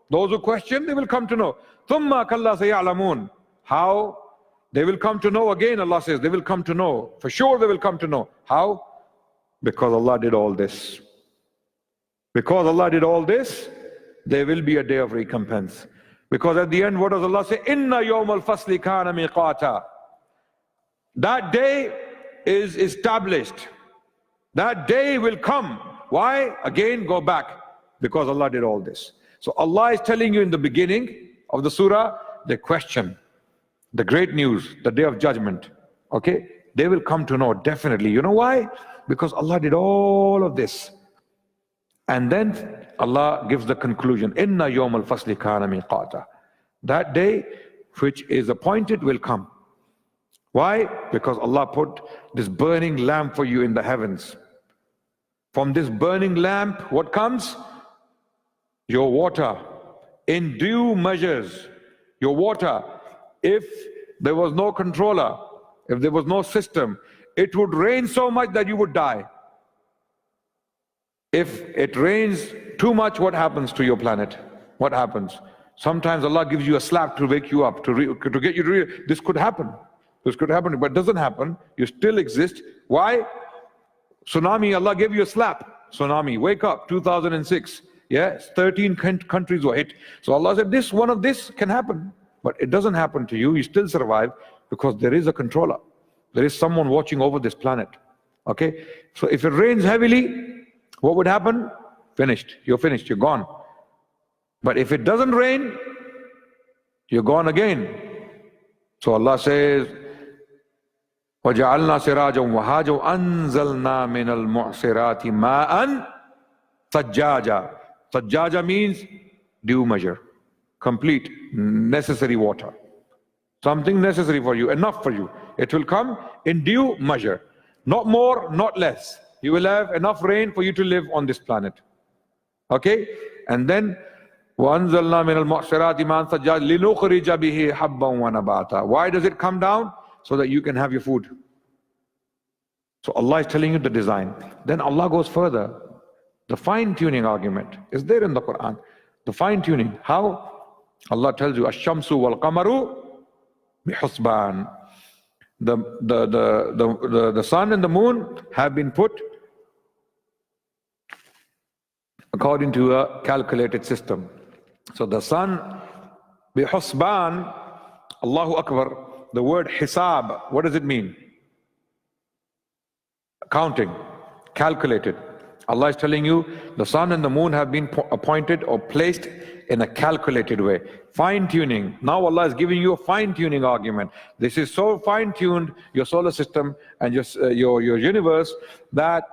S2: Those who question, they will come to know. ثم كلا سيعلمون. How? They will come to know. Again, Allah says, they will come to know. For sure they will come to know. How? Because Allah did all this. Because Allah did all this, there will be a day of recompense. Because at the end, what does Allah say? إِنَّ يَوْمَ الْفَصْلِ كَانَ مِيقَاتًا. That day is established. That day will come. Why? Again, go back. Because Allah did all this. So Allah is telling you in the beginning of the surah, the question, the great news, the day of judgment. Okay? They will come to know, definitely. You know why? Because Allah did all of this. And then Allah gives the conclusion, Inna yawm al-fasli kana miqata. That day which is appointed will come. Why? Because Allah put this burning lamp for you in the heavens. From this burning lamp, what comes? Your water. In due measures, your water. If there was no controller, if there was no system, it would rain so much that you would die. If it rains too much, what happens to your planet? What happens? Sometimes Allah gives you a slap to wake you up, to get you to realize this could happen. This could happen, but it doesn't happen. You still exist. Why? Tsunami, Allah gave you a slap. Tsunami, wake up, 2006. Yeah, 13 countries were hit. So Allah said, one of this can happen, but it doesn't happen to you. You still survive because there is a controller. There is someone watching over this planet. Okay? So if it rains heavily, what would happen? Finished. You're finished. You're gone. But if it doesn't rain, you're gone again. So Allah says, وَجَعَلْنَا سِرَاجًا وَهَاجًا أَنزَلْنَا مِنَ الْمُعْصِرَاتِ مَاءً ثَجَّاجًا. Thajjaja means due measure, complete, necessary water. Something necessary for you, enough for you. It will come in due measure. Not more, not less. You will have enough rain for you to live on this planet. Okay? And then, وَأَنزَلْنَا مِنَ الْمُعْصِرَاتِ مَاءً ثَجَّاجًا لِنُخْرِجَ بِهِ حَبًّا وَنَبَاتًا. Why does it come down? So that you can have your food. So Allah is telling you the design. Then Allah goes further. The fine-tuning argument is there in the Quran. The fine-tuning. How? Allah tells you, Ash-shamsu wal-qamaru bihusban. The sun and the moon have been put according to a calculated system. So the sun, bihusban, Allahu Akbar, the word hisab, what does it mean? Counting, calculated. Allah is telling you the sun and the moon have been appointed or placed in a calculated way. Fine-tuning. Now Allah is giving you a fine-tuning argument. This is so fine-tuned, your solar system and your universe, that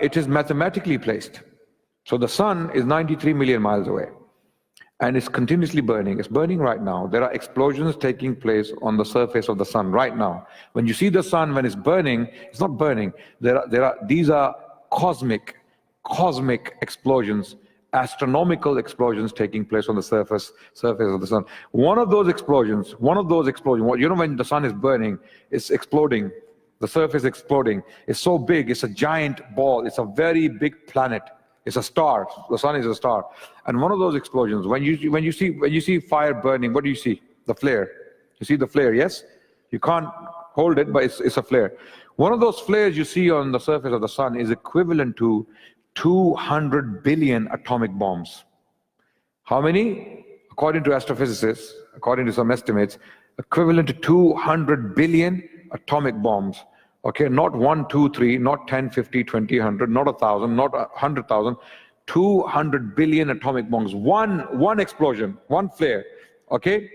S2: it is mathematically placed. So the sun is 93 million miles away and it's continuously burning. It's burning right now. There are explosions taking place on the surface of the sun right now. When you see the sun, when it's burning, it's not burning. These are cosmic explosions, astronomical explosions taking place on the surface of the sun. One of those explosions, you know, when the sun is burning, it's exploding. The surface exploding. It's so big, it's a giant ball. It's a very big planet. It's a star. The sun is a star. And one of those explosions, when you see fire burning, what do you see? The flare. You see the flare, yes? You can't hold it, but it's a flare. One of those flares you see on the surface of the sun is equivalent to 200 billion atomic bombs. How many? According to astrophysicists, according to some estimates, equivalent to 200 billion atomic bombs. Okay, not 1, 2, 3, not 10, 50, 20, 100, not 1,000, not 100,000, 200 billion atomic bombs. One explosion, one flare. Okay?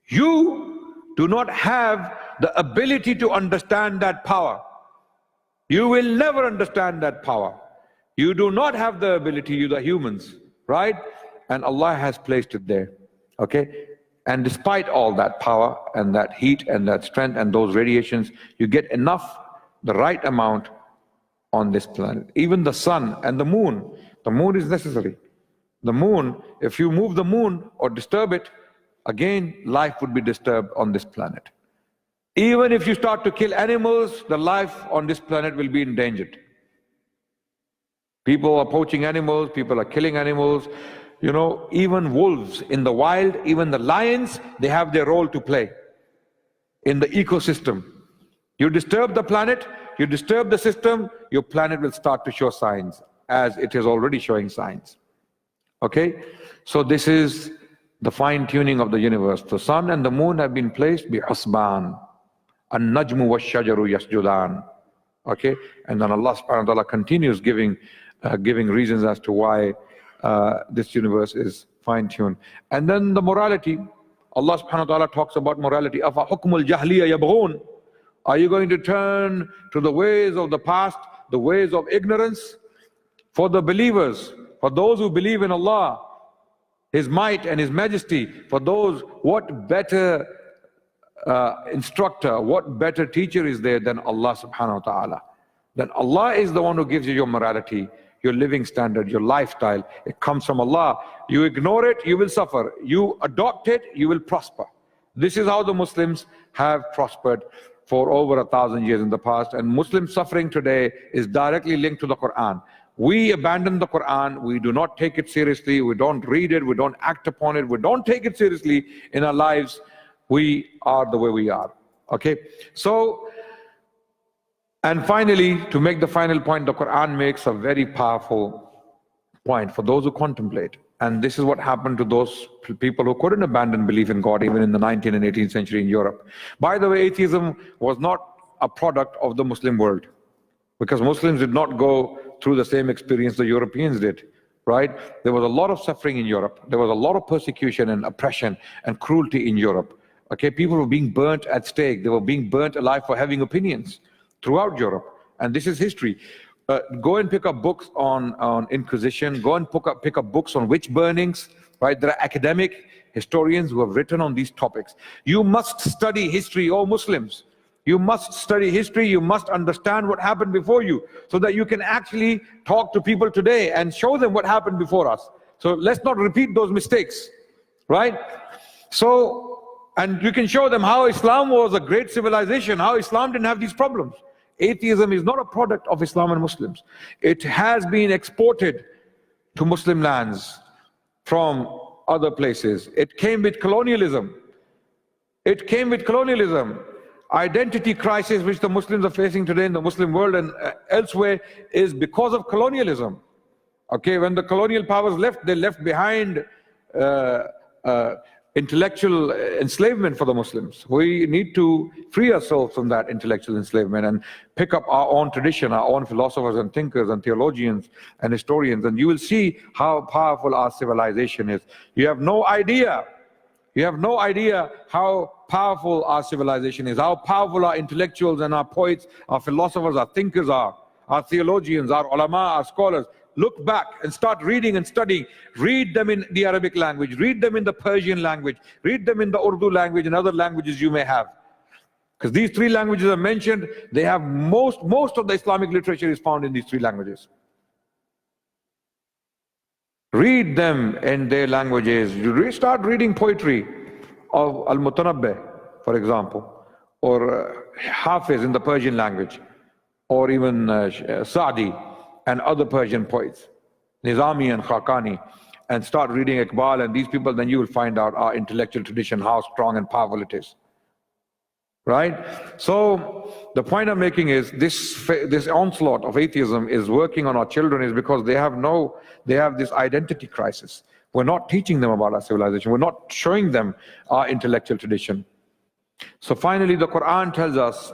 S2: You do not have the ability to understand that power. You will never understand that power. You do not have the ability, you the humans, right? And Allah has placed it there. Okay? And despite all that power and that heat and that strength and those radiations, you get enough, the right amount on this planet. Even the sun and the moon is necessary. The moon, if you move the moon or disturb it, again, life would be disturbed on this planet. Even if you start to kill animals, the life on this planet will be endangered. People are poaching animals, people are killing animals. You know, even wolves in the wild, even the lions, they have their role to play in the ecosystem. You disturb the planet, you disturb the system, your planet will start to show signs, as it is already showing signs. Okay? So this is the fine-tuning of the universe. The sun and the moon have been placed bi husban. An-najmu wash-shajaru yasjudan. Okay? And then Allah subhanahu wa ta'ala continues giving reasons as to why this universe is fine-tuned. And then the morality, Allah subhanahu wa ta'ala talks about morality. Afa hukmul jahliya yabghun. Are you going to turn to the ways of the past, the ways of ignorance? For the believers, for those who believe in Allah, His might and His majesty, for those, what better instructor, what better teacher is there than Allah subhanahu wa ta'ala? Then Allah is the one who gives you your morality, your living standard, your lifestyle. It comes from Allah. You ignore it, you will suffer. You adopt it, you will prosper. This is how the Muslims have prospered for over 1,000 years in the past. And Muslim suffering today is directly linked to the Quran. We abandon the Quran, we do not take it seriously, we don't read it, we don't act upon it, we don't take it seriously in our lives. We are the way we are. Okay? So, and finally, to make the final point, the Quran makes a very powerful point for those who contemplate. And this is what happened to those people who couldn't abandon belief in God even in the 19th and 18th century in Europe. By the way, atheism was not a product of the Muslim world, because Muslims did not go through the same experience the Europeans did, right? There was a lot of suffering in Europe. There was a lot of persecution and oppression and cruelty in Europe. Okay, people were being burnt at stake. They were being burnt alive for having opinions throughout Europe. And this is history. Go and pick up books on Inquisition. Go and pick up books on witch burnings, right? There are academic historians who have written on these topics. You must study history, all Muslims. You must study history. You must understand what happened before you, so that you can actually talk to people today and show them what happened before us. So let's not repeat those mistakes, right? So, and you can show them how Islam was a great civilization, how Islam didn't have these problems. Atheism is not a product of Islam and Muslims. It has been exported to Muslim lands from other places. It came with colonialism. It came with colonialism. Identity crisis which the Muslims are facing today in the Muslim world and elsewhere is because of colonialism. Okay, when the colonial powers left, they left behind intellectual enslavement for the Muslims. We need to free ourselves from that intellectual enslavement and pick up our own tradition, our own philosophers and thinkers and theologians and historians, and you will see how powerful our civilization is. You have no idea. You have no idea how powerful our civilization is, how powerful our intellectuals and our poets, our philosophers, our thinkers are, our theologians, our ulama, our scholars. Look back and start reading and studying. Read them in the Arabic language, read them in the Persian language, read them in the Urdu language and other languages you may have. Because these three languages are mentioned, they have most of the Islamic literature is found in these three languages. Read them in their languages. You start reading poetry of Al-Mutanabbi, for example, or Hafiz in the Persian language, or even Sa'di and other Persian poets, Nizami and Khaqani, and start reading Iqbal and these people, then you will find out our intellectual tradition, how strong and powerful it is. Right? So the point I'm making is this onslaught of atheism is working on our children is because they have this identity crisis. We're not teaching them about our civilization. We're not showing them our intellectual tradition. So finally, the Quran tells us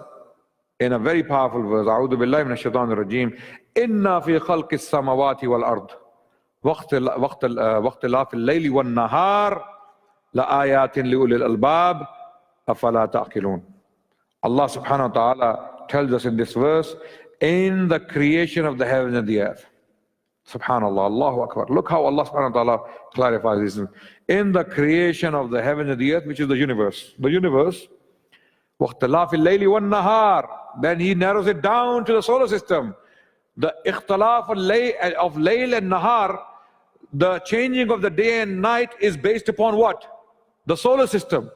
S2: in a very powerful verse, A'udhu billahi minash shaitanir rajeem, Inna fi khalqis samawati wal ard waqtilafil layli wan nahar la ayatin li ulil albab afala ta'qilun. Allah subhanahu wa ta'ala tells us in this verse, in the creation of the heaven and the earth. Subhanallah, Allahu Akbar. Look how Allah subhanahu wa ta'ala clarifies this. In the creation of the heaven and the earth, which is the universe. The universe, وَاخْتِلَافِ اللَّيْلِ وَالنَّهَارِ. Then he narrows it down to the solar system. The ikhtilaf of layl and nahar, the changing of the day and night is based upon what? The solar system.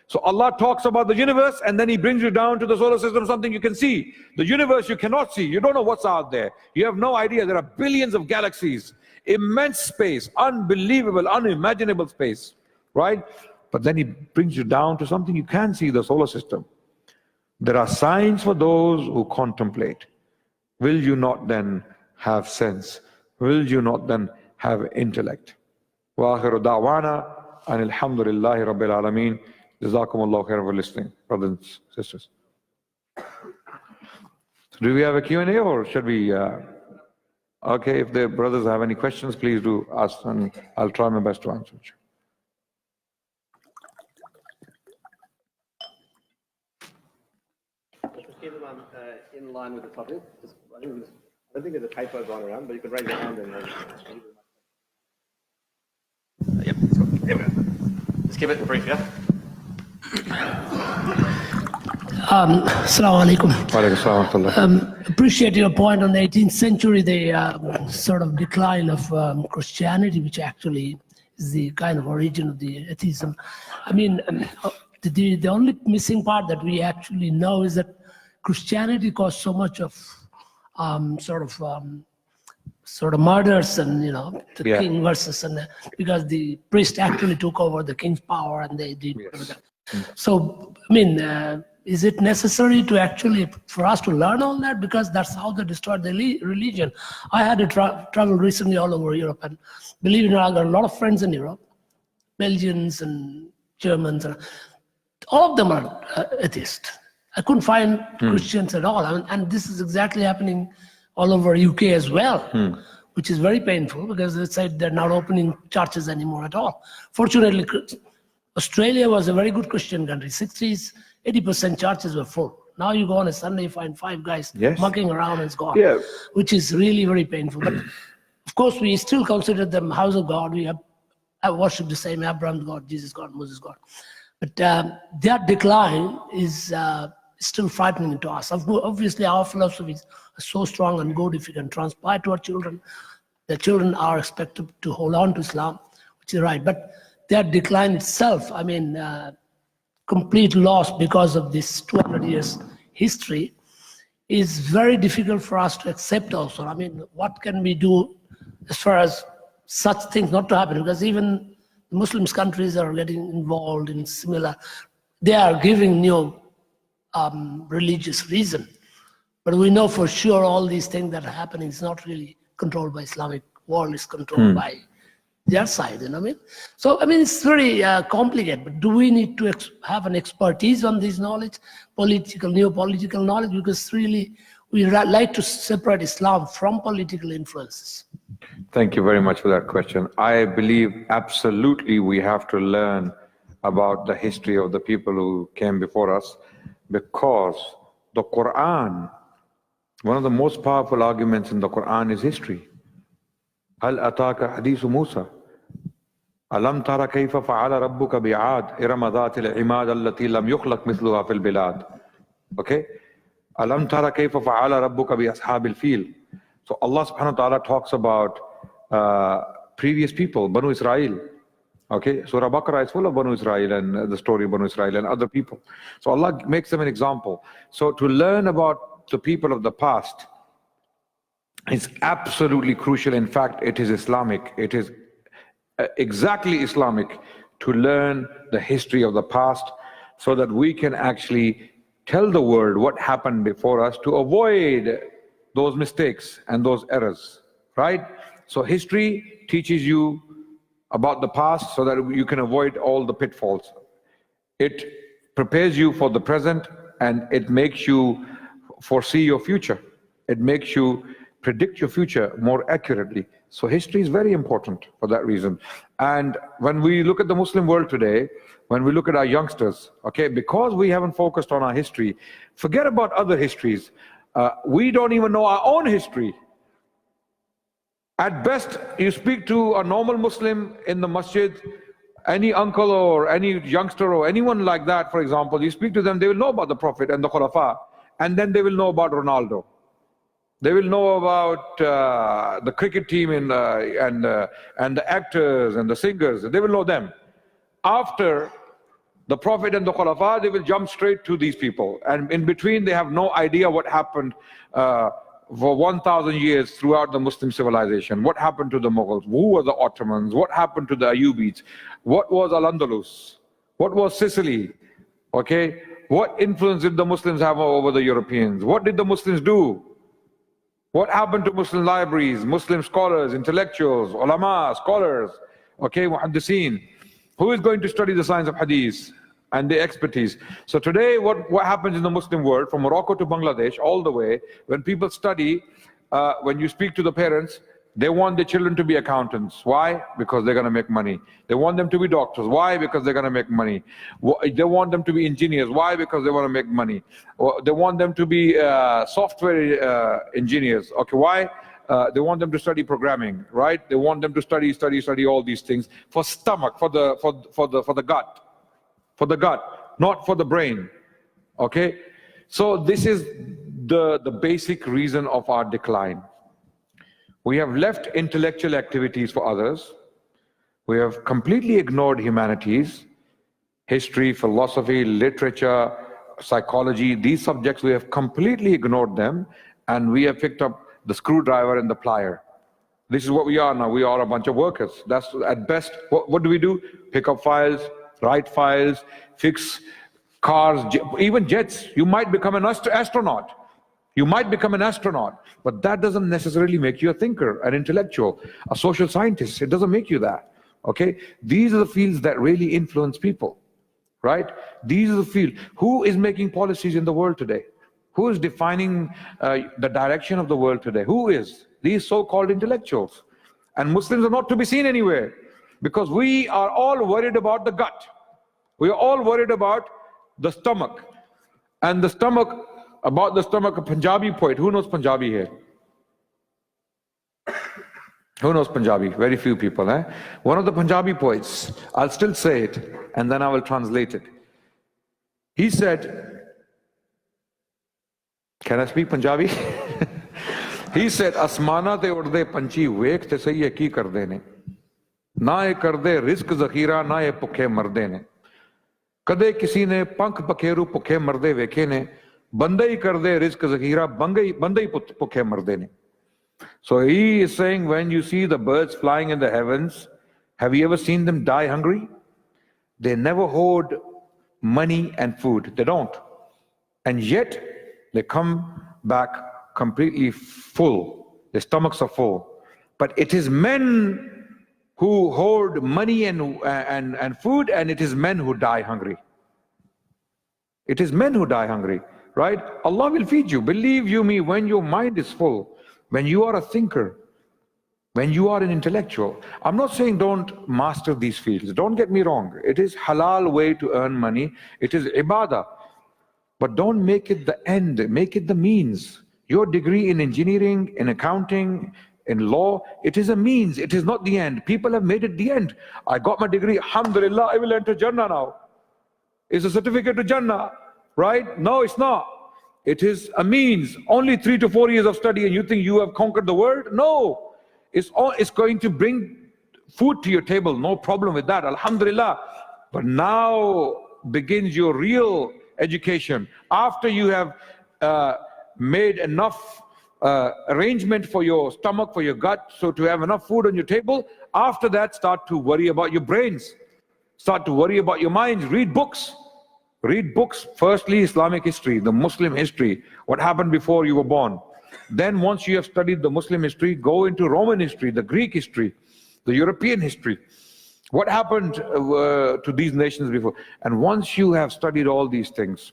S2: So Allah talks about the universe and then he brings you down to the solar system, something you can see. The universe you cannot see. You don't know what's out there. You have no idea. There are billions of galaxies, immense space, unbelievable, unimaginable space, right? But then he brings you down to something you can see, the solar system. There are signs for those who contemplate. Will you not then have sense? Will you not then have intellect? Wa akhiru da'wana and alhamdulillahi rabbil alameen. Jazakumullahu khairan for listening, brothers and sisters. So do we have a Q&A or should we? Okay, if the brothers have any questions, please do ask and I'll try my best to answer.
S1: Just keep them in line with the topic. I don't think there's a paper going around, but you could raise your hand and yep, there we go. Just keep it brief, yeah?
S3: Assalamu alaikum. Appreciate your point on the 18th century, the sort of decline of Christianity, which actually is the kind of origin of the atheism. I mean, the only missing part that we actually know is that Christianity caused so much of sort of murders and, you know, the king versus, and because the priest actually took over the king's power and they did. Yes. So, I mean, is it necessary to actually, for us to learn all that? Because that's how they destroyed the religion. I had to travel recently all over Europe, and believe it or not, I got a lot of friends in Europe, Belgians and Germans, and all of them are atheists. I couldn't find Christians at all. And this is exactly happening all over UK as well, which is very painful because they said they're not opening churches anymore at all. Fortunately, Australia was a very good Christian country. 60s, 80% churches were full. Now you go on a Sunday, you find 5 guys mucking around and it's gone, which is really very painful. But of course, we still consider them house of God. We have worship the same Abraham God, Jesus God, Moses God. But their decline is still frightening to us. Obviously, our philosophies are so strong and good. If you can transpire to our children, the children are expected to hold on to Islam, which is right. But their decline itself, I mean, complete loss because of this 200 years history is very difficult for us to accept also. I mean, what can we do as far as such things not to happen? Because even Muslim countries are getting involved in similar, they are giving new religious reason. But we know for sure all these things that are happening is not really controlled by Islamic world, is controlled by their side, you know what I mean? So, I mean, it's very complicated, but do we need to have an expertise on this knowledge, new political knowledge? Because really, we like to separate Islam from political influences.
S2: Thank you very much for that question. I believe absolutely we have to learn about the history of the people who came before us, because the Quran, one of the most powerful arguments in the Quran is history. هل أتاك حديث موسى ألم ترى كيف فعل ربك بعاد إرم ذات العماد التي لم يخلق مثلها في البلاد. Okay? ألم ترى كيف فعل ربك بأصحاب الفيل. So Allah subhanahu wa ta'ala talks about previous people, Banu Israel. Okay, Surah Baqarah is full of Banu Israel and the story of Banu Israel and other people. So Allah makes them an example. So to learn about the people of the past is absolutely crucial. In fact, it is Islamic. It is exactly Islamic to learn the history of the past so that we can actually tell the world what happened before us to avoid those mistakes and those errors, right? So history teaches you about the past so that you can avoid all the pitfalls. It prepares you for the present and it makes you foresee your future. It makes you predict your future more accurately. So history is very important for that reason. And when we look at the Muslim world today, when we look at our youngsters, okay, because we haven't focused on our history, forget about other histories. We don't even know our own history. At best, you speak to a normal Muslim in the masjid, any uncle or any youngster or anyone like that, for example, you speak to them, they will know about the Prophet and the Khulafa, and then they will know about Ronaldo. They will know about the cricket team and the actors and the singers. They will know them. After the Prophet and the Khulafa, they will jump straight to these people. And in between, they have no idea what happened for 1,000 years throughout the Muslim civilization. What happened to the Mughals? Who were the Ottomans? What happened to the Ayyubids? What was Al-Andalus? What was Sicily? Okay, what influence did the Muslims have over the Europeans? What did the Muslims do? What happened to Muslim libraries, Muslim scholars, intellectuals, ulama, scholars, okay, muhaddiseen? Who is going to study the science of hadith and the expertise? So today, what happens in the Muslim world, from Morocco to Bangladesh, all the way, when people study, when you speak to the parents, they want their children to be accountants. Why? Because they're going to make money. They want them to be doctors. Why? Because they're going to make money. They want them to be engineers. Why? Because they want to make money. They want them to be software engineers. Okay, why? They want them to study programming, right? They want them to study all these things for stomach, for the gut, not for the brain. Okay, so this is the basic reason of our decline. We have left intellectual activities for others. We have completely ignored humanities, history, philosophy, literature, psychology. These subjects, we have completely ignored them, and we have picked up the screwdriver and the plier. This is what we are now. We are a bunch of workers. That's at best. What do? Pick up files, write files, fix cars, even jets. You might become an astronaut. You might become an astronaut, but that doesn't necessarily make you a thinker, an intellectual, a social scientist. It doesn't make you that, okay? These are the fields that really influence people, right? These are the fields. Who is making policies in the world today? Who is defining the direction of the world today? Who is? These so-called intellectuals. And Muslims are not to be seen anywhere, because we are all worried about the gut. We are all worried about the stomach. And the stomach, about the stomach, a Punjabi poet. Who knows Punjabi here? Who knows Punjabi? Very few people, eh? One of the Punjabi poets, I'll still say it, and then I will translate it. He said, can I speak Punjabi? He said, Asmana te urde panchi wek te sahi hai ki karde ne. Na e karde risk zakhira, na e bhukhe marde ne. Kade kisi ne pank pakheru bhukhe marde vekhe ne. Bande hi karde risk zakhira, bande hi bhukhe marde ne. So he is saying, when you see the birds flying in the heavens, have you ever seen them die hungry? They never hoard money and food. They don't. And yet, they come back completely full. Their stomachs are full. But it is men who hoard money and food, and it is men who die hungry. It is men who die hungry, right? Allah will feed you. Believe you me, when your mind is full, when you are a thinker, when you are an intellectual. I'm not saying don't master these fields. Don't get me wrong. It is halal way to earn money. It is ibadah. But don't make it the end. Make it the means. Your degree in engineering, in accounting, in law, it is a means. It is not the end. People have made it the end. I got my degree. Alhamdulillah, I will enter Jannah now. It's a certificate to Jannah, right? No, it's not. It is a means. Only 3 to 4 years of study and you think you have conquered the world? No. It's going to bring food to your table. No problem with that. Alhamdulillah. But now begins your real education. After you have made enough arrangement for your stomach, for your gut, so to have enough food on your table, after that start to worry about your brains. Start to worry about your minds. Read books. Read books. Firstly, Islamic history, the Muslim history, what happened before you were born. Then once you have studied the Muslim history, go into Roman history, the Greek history, the European history. What happened to these nations before? And once you have studied all these things,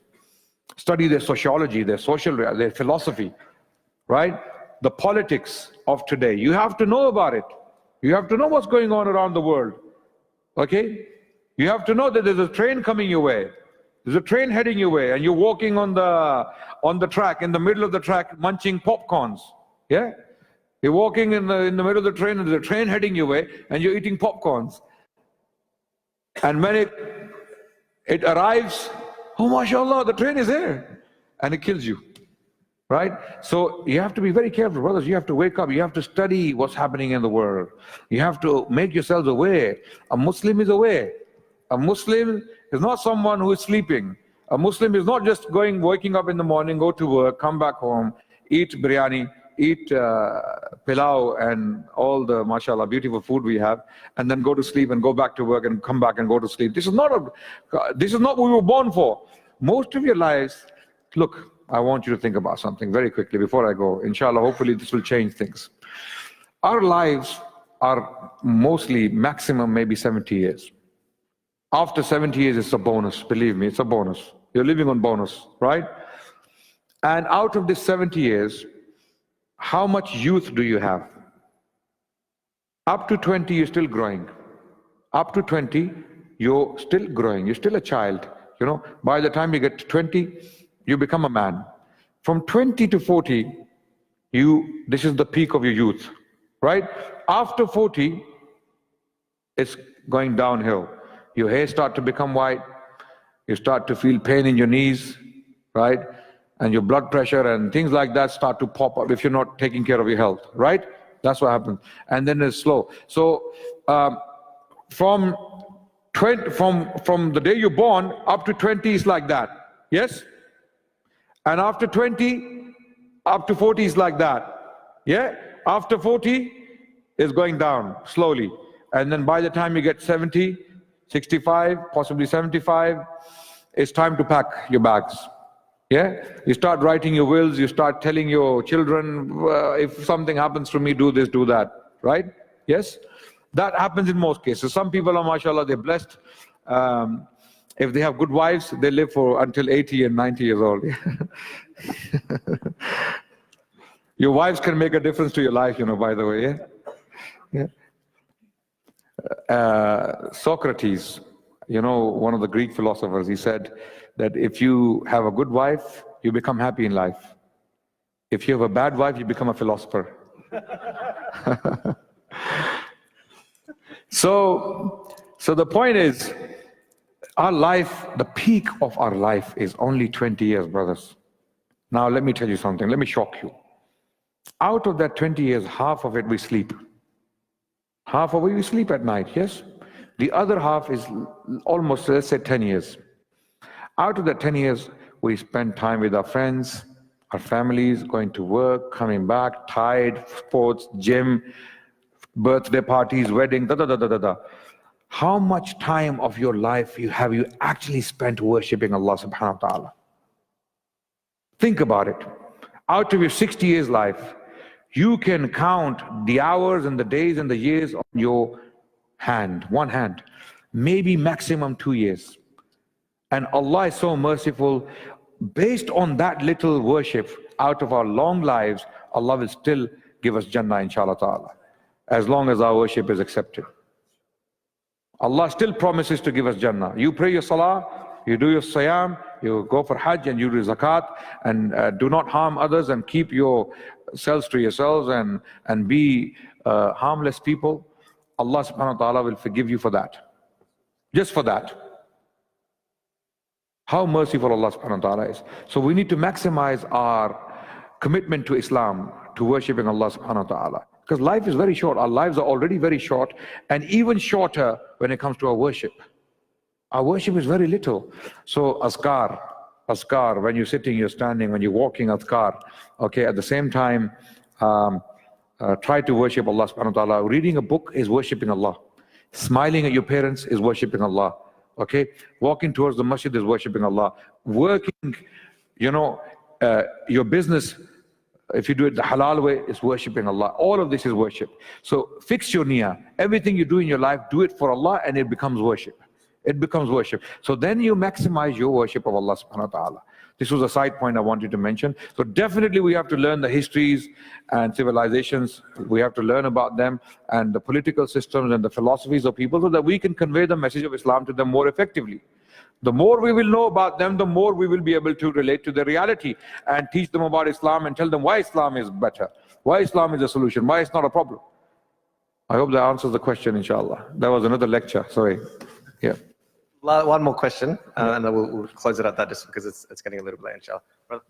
S2: study their sociology, their social, their philosophy, right? The politics of today. You have to know about it. You have to know what's going on around the world. Okay? You have to know that there's a train coming your way. There's a train heading your way, and you're walking on the track, in the middle of the track, munching popcorns. Yeah? You're walking in the middle of the train, and there's a train heading your way, and you're eating popcorns. And when it arrives, oh mashallah, the train is here, and it kills you, right? So you have to be very careful, brothers. You have to wake up. You have to study what's happening in the world. You have to make yourselves aware. A Muslim is aware. A Muslim is not someone who is sleeping. A Muslim is not just waking up in the morning, go to work, come back home, eat biryani, eat pilau and all the, mashallah, beautiful food we have, and then go to sleep and go back to work and come back and go to sleep. This is not what we were born for. Most of your lives, look, I want you to think about something very quickly before I go. Inshallah, hopefully this will change things. Our lives are mostly, maximum, maybe 70 years. After 70 years, it's a bonus. Believe me, it's a bonus. You're living on bonus, right? And out of this 70 years, how much youth do you have? Up to 20, you're still growing. Up to 20, you're still growing. You're still a child. You know, by the time you get to 20, you become a man. From 20 to 40, this is the peak of your youth, right? After 40, it's going downhill. Your hair starts to become white. You start to feel pain in your knees, right? And your blood pressure and things like that start to pop up if you're not taking care of your health, right? That's what happens. And then it's slow. So from the day you're born up to 20 is like that, yes? And after 20, up to 40 is like that, yeah? After 40, it's going down slowly. And then by the time you get 70, 65, possibly 75, it's time to pack your bags. Yeah, you start writing your wills, you start telling your children, if something happens to me, do this, do that, right? Yes, that happens in most cases. Some people are, mashallah, they're blessed. If they have good wives, they live for until 80 and 90 years old. Your wives can make a difference to your life, you know, by the way. Yeah. Socrates, you know, one of the Greek philosophers, he said that if you have a good wife, you become happy in life. If you have a bad wife, you become a philosopher. So the point is, our life, the peak of our life is only 20 years, brothers. Now let me tell you something, let me shock you. Out of that 20 years, half of it we sleep. Half of it we sleep at night, yes? The other half is almost, let's say, 10 years. Out of that 10 years, we spend time with our friends, our families, going to work, coming back, tired, sports, gym, birthday parties, wedding, da-da-da-da-da-da. How much time of your life have you actually spent worshipping Allah subhanahu wa ta'ala? Think about it. Out of your 60 years life, you can count the hours and the days and the years on your hand, one hand, maybe maximum 2 years. And Allah is so merciful. Based on that little worship, out of our long lives, Allah will still give us Jannah, inshallah ta'ala, as long as our worship is accepted. Allah still promises to give us Jannah. You pray your salah, you do your siyam, you go for hajj and you do zakat, and do not harm others and keep yourselves to yourselves and be harmless people. Allah subhanahu wa ta'ala will forgive you for that. Just for that. How merciful Allah subhanahu wa ta'ala is. So we need to maximize our commitment to Islam, to worshipping Allah subhanahu wa ta'ala. Because life is very short. Our lives are already very short, and even shorter when it comes to our worship. Our worship is very little. So azkar, when you're sitting, you're standing, when you're walking, azkar. Okay, at the same time, try to worship Allah subhanahu wa ta'ala. Reading a book is worshipping Allah. Smiling at your parents is worshipping Allah. Okay, walking towards the masjid is worshipping Allah. Working, you know, your business, if you do it the halal way, is worshipping Allah. All of this is worship. So fix your niyyah. Everything you do in your life, do it for Allah, and it becomes worship. It becomes worship. So then you maximize your worship of Allah subhanahu wa ta'ala. This was a side point I wanted to mention. So definitely we have to learn the histories and civilizations. We have to learn about them and the political systems and the philosophies of people so that we can convey the message of Islam to them more effectively. The more we will know about them, the more we will be able to relate to the reality and teach them about Islam and tell them why Islam is better, why Islam is a solution, why it's not a problem. I hope that answers the question, inshallah. That was another lecture, sorry. Yeah.
S1: One more question, and then we'll close it at that just because it's getting a little bit late, inshallah. Brother?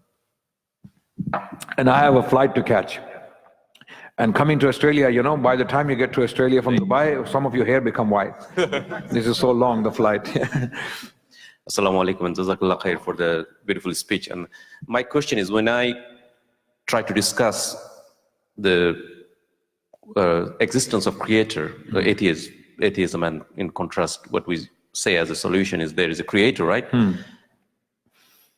S2: And I have a flight to catch. And coming to Australia, you know, by the time you get to Australia from Dubai, some of your hair become white. This is so long, the flight.
S4: Assalamu alaikum and jazakallah khair for the beautiful speech. And my question is, when I try to discuss the existence of creator, atheism, and in contrast, what we say as a solution is there is a creator, right?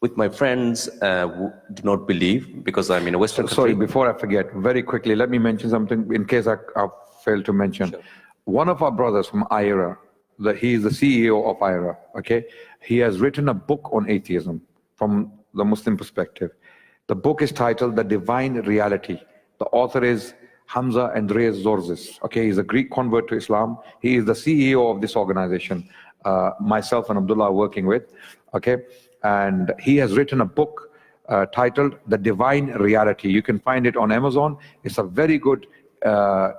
S4: With my friends who do not believe, because I'm in a Western country.
S2: Sorry, before I forget, very quickly, let me mention something in case I failed to mention. Sure. One of our brothers from IRA, he is the CEO of IRA, okay? He has written a book on atheism from the Muslim perspective. The book is titled The Divine Reality. The author is Hamza Andreas Zorzis, okay? He's a Greek convert to Islam. He is the CEO of this organization. Myself and Abdullah are working with, okay? And he has written a book titled The Divine Reality. You can find it on Amazon. It's a very good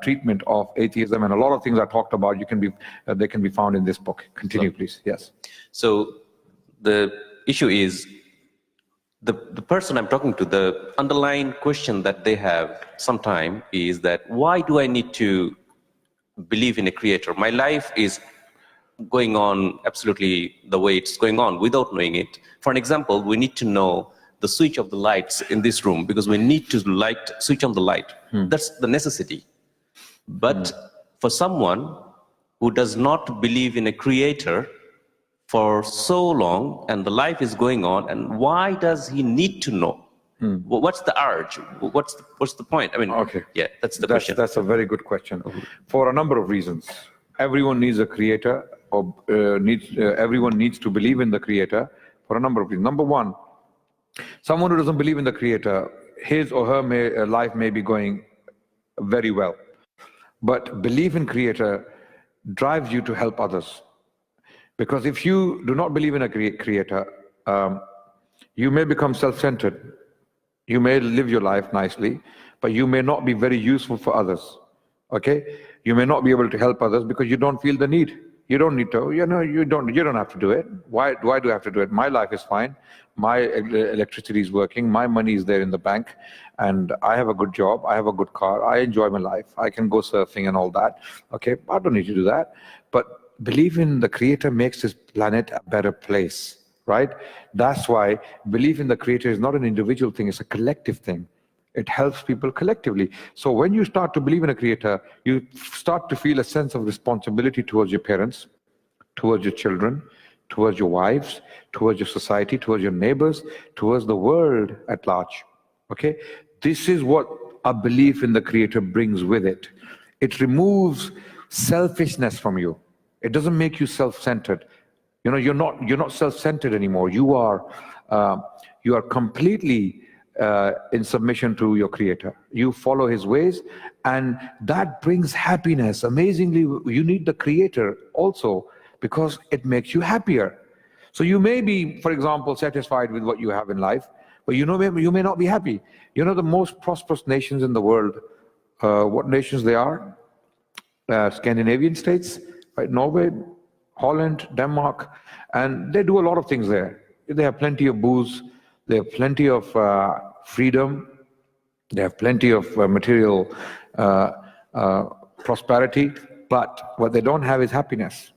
S2: treatment of atheism, and a lot of things I talked about, they can be found in this book. Continue, please. Yes.
S4: So the issue is, the person I'm talking to, the underlying question that they have sometime is that, why do I need to believe in a creator? My life is going on absolutely the way it's going on without knowing it. For an example, we need to know the switch of the lights in this room because we need to switch on the light. That's the necessity. But for someone who does not believe in a creator, for so long and the life is going on, and why does he need to know? What's the urge? What's the point? I mean,
S2: Okay.
S4: Yeah, that's the question.
S2: That's a very good question. For a number of reasons. Everyone needs a creator, or everyone needs to believe in the creator for a number of reasons. Number one, someone who doesn't believe in the creator, his or her life may be going very well. But belief in creator drives you to help others. Because if you do not believe in a creator, you may become self-centered. You may live your life nicely, but you may not be very useful for others. Okay? You may not be able to help others because you don't feel the need. You don't need to, you don't have to do it. Why do I have to do it? My life is fine. My electricity is working. My money is there in the bank. And I have a good job. I have a good car. I enjoy my life. I can go surfing and all that. Okay? I don't need to do that. But belief in the creator makes this planet a better place. Right? That's why belief in the creator is not an individual thing, it's a collective thing. It helps people collectively. So when you start to believe in a creator, you start to feel a sense of responsibility towards your parents, towards your children, towards your wives, towards your society, towards your neighbors, towards the world at large. Okay? This is what a belief in the creator brings with it. It removes selfishness from you. It doesn't make you self-centered. You're not self-centered anymore. You are completely in submission to your creator. You follow his ways, and that brings happiness. Amazingly, you need the creator also because it makes you happier. So you may be, for example, satisfied with what you have in life, but you may not be happy. The most prosperous nations in the world, what nations they are? Scandinavian states, right? Norway, Holland, Denmark, and they do a lot of things there. They have plenty of booze, they have plenty of freedom, they have plenty of material prosperity, but what they don't have is happiness.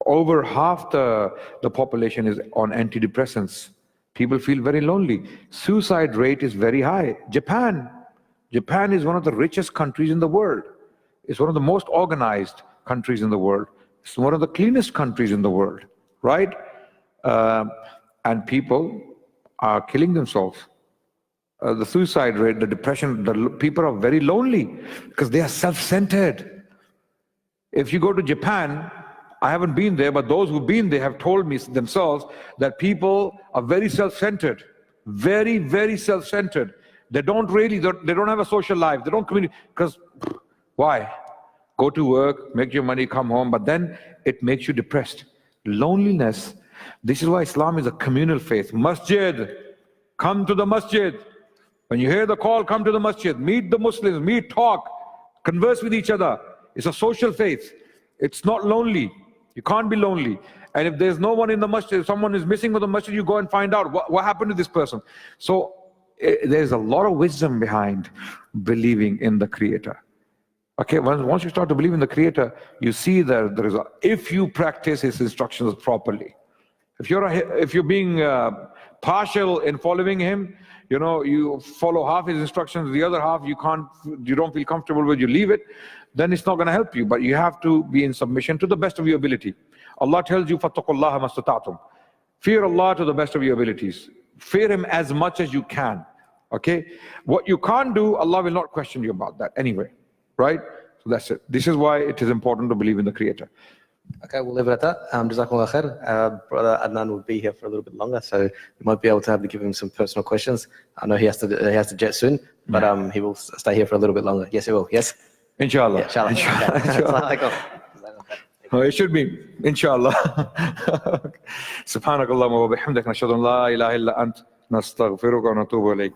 S2: Over half the population is on antidepressants. People feel very lonely. Suicide rate is very high. Japan is one of the richest countries in the world. It's one of the most organized countries in the world. It's one of the cleanest countries in the world, right? And people are killing themselves. The suicide rate, the depression, people are very lonely because they are self-centered. If you go to Japan, I haven't been there, but those who've been there have told me themselves that people are very self-centered, very, very self-centered. They don't have a social life. They don't communicate. Because why? Go to work, make your money, come home, but then it makes you depressed. Loneliness. This is why Islam is a communal faith. Masjid. Come to the masjid. When you hear the call, come to the masjid. Meet the Muslims, meet, talk, converse with each other. It's a social faith. It's not lonely. You can't be lonely. And if there's no one in the masjid, if someone is missing from the masjid, you go and find out what happened to this person. So there's a lot of wisdom behind believing in the creator. Okay, once you start to believe in the creator, you see the result. If you practice his instructions properly. If you're being partial in following him, you follow half his instructions, the other half you don't feel comfortable with, you leave it, then it's not going to help you. But you have to be in submission to the best of your ability. Allah tells you, فَاتَّقُوا اللَّهَ مَا اسْتَطَعْتُمْ. Fear Allah to the best of your abilities. Fear him as much as you can. Okay? What you can't do, Allah will not question you about that anyway. Right? So that's it. This is why it is important to believe in the creator.
S1: Okay, we'll leave it at that. Jazakallah khair. Brother Adnan will be here for a little bit longer, so we might be able to give him some personal questions. I know he has to jet soon, but he will stay here for a little bit longer. Yes, he will. Yes?
S2: Inshallah.
S1: Yeah, inshallah.
S2: Inshallah. Oh, it should be. Inshallah. Subhanakallahumma wa bihamdika nashhadu an la ilaha illa ant nastaghfiruka wa natubu ilayk.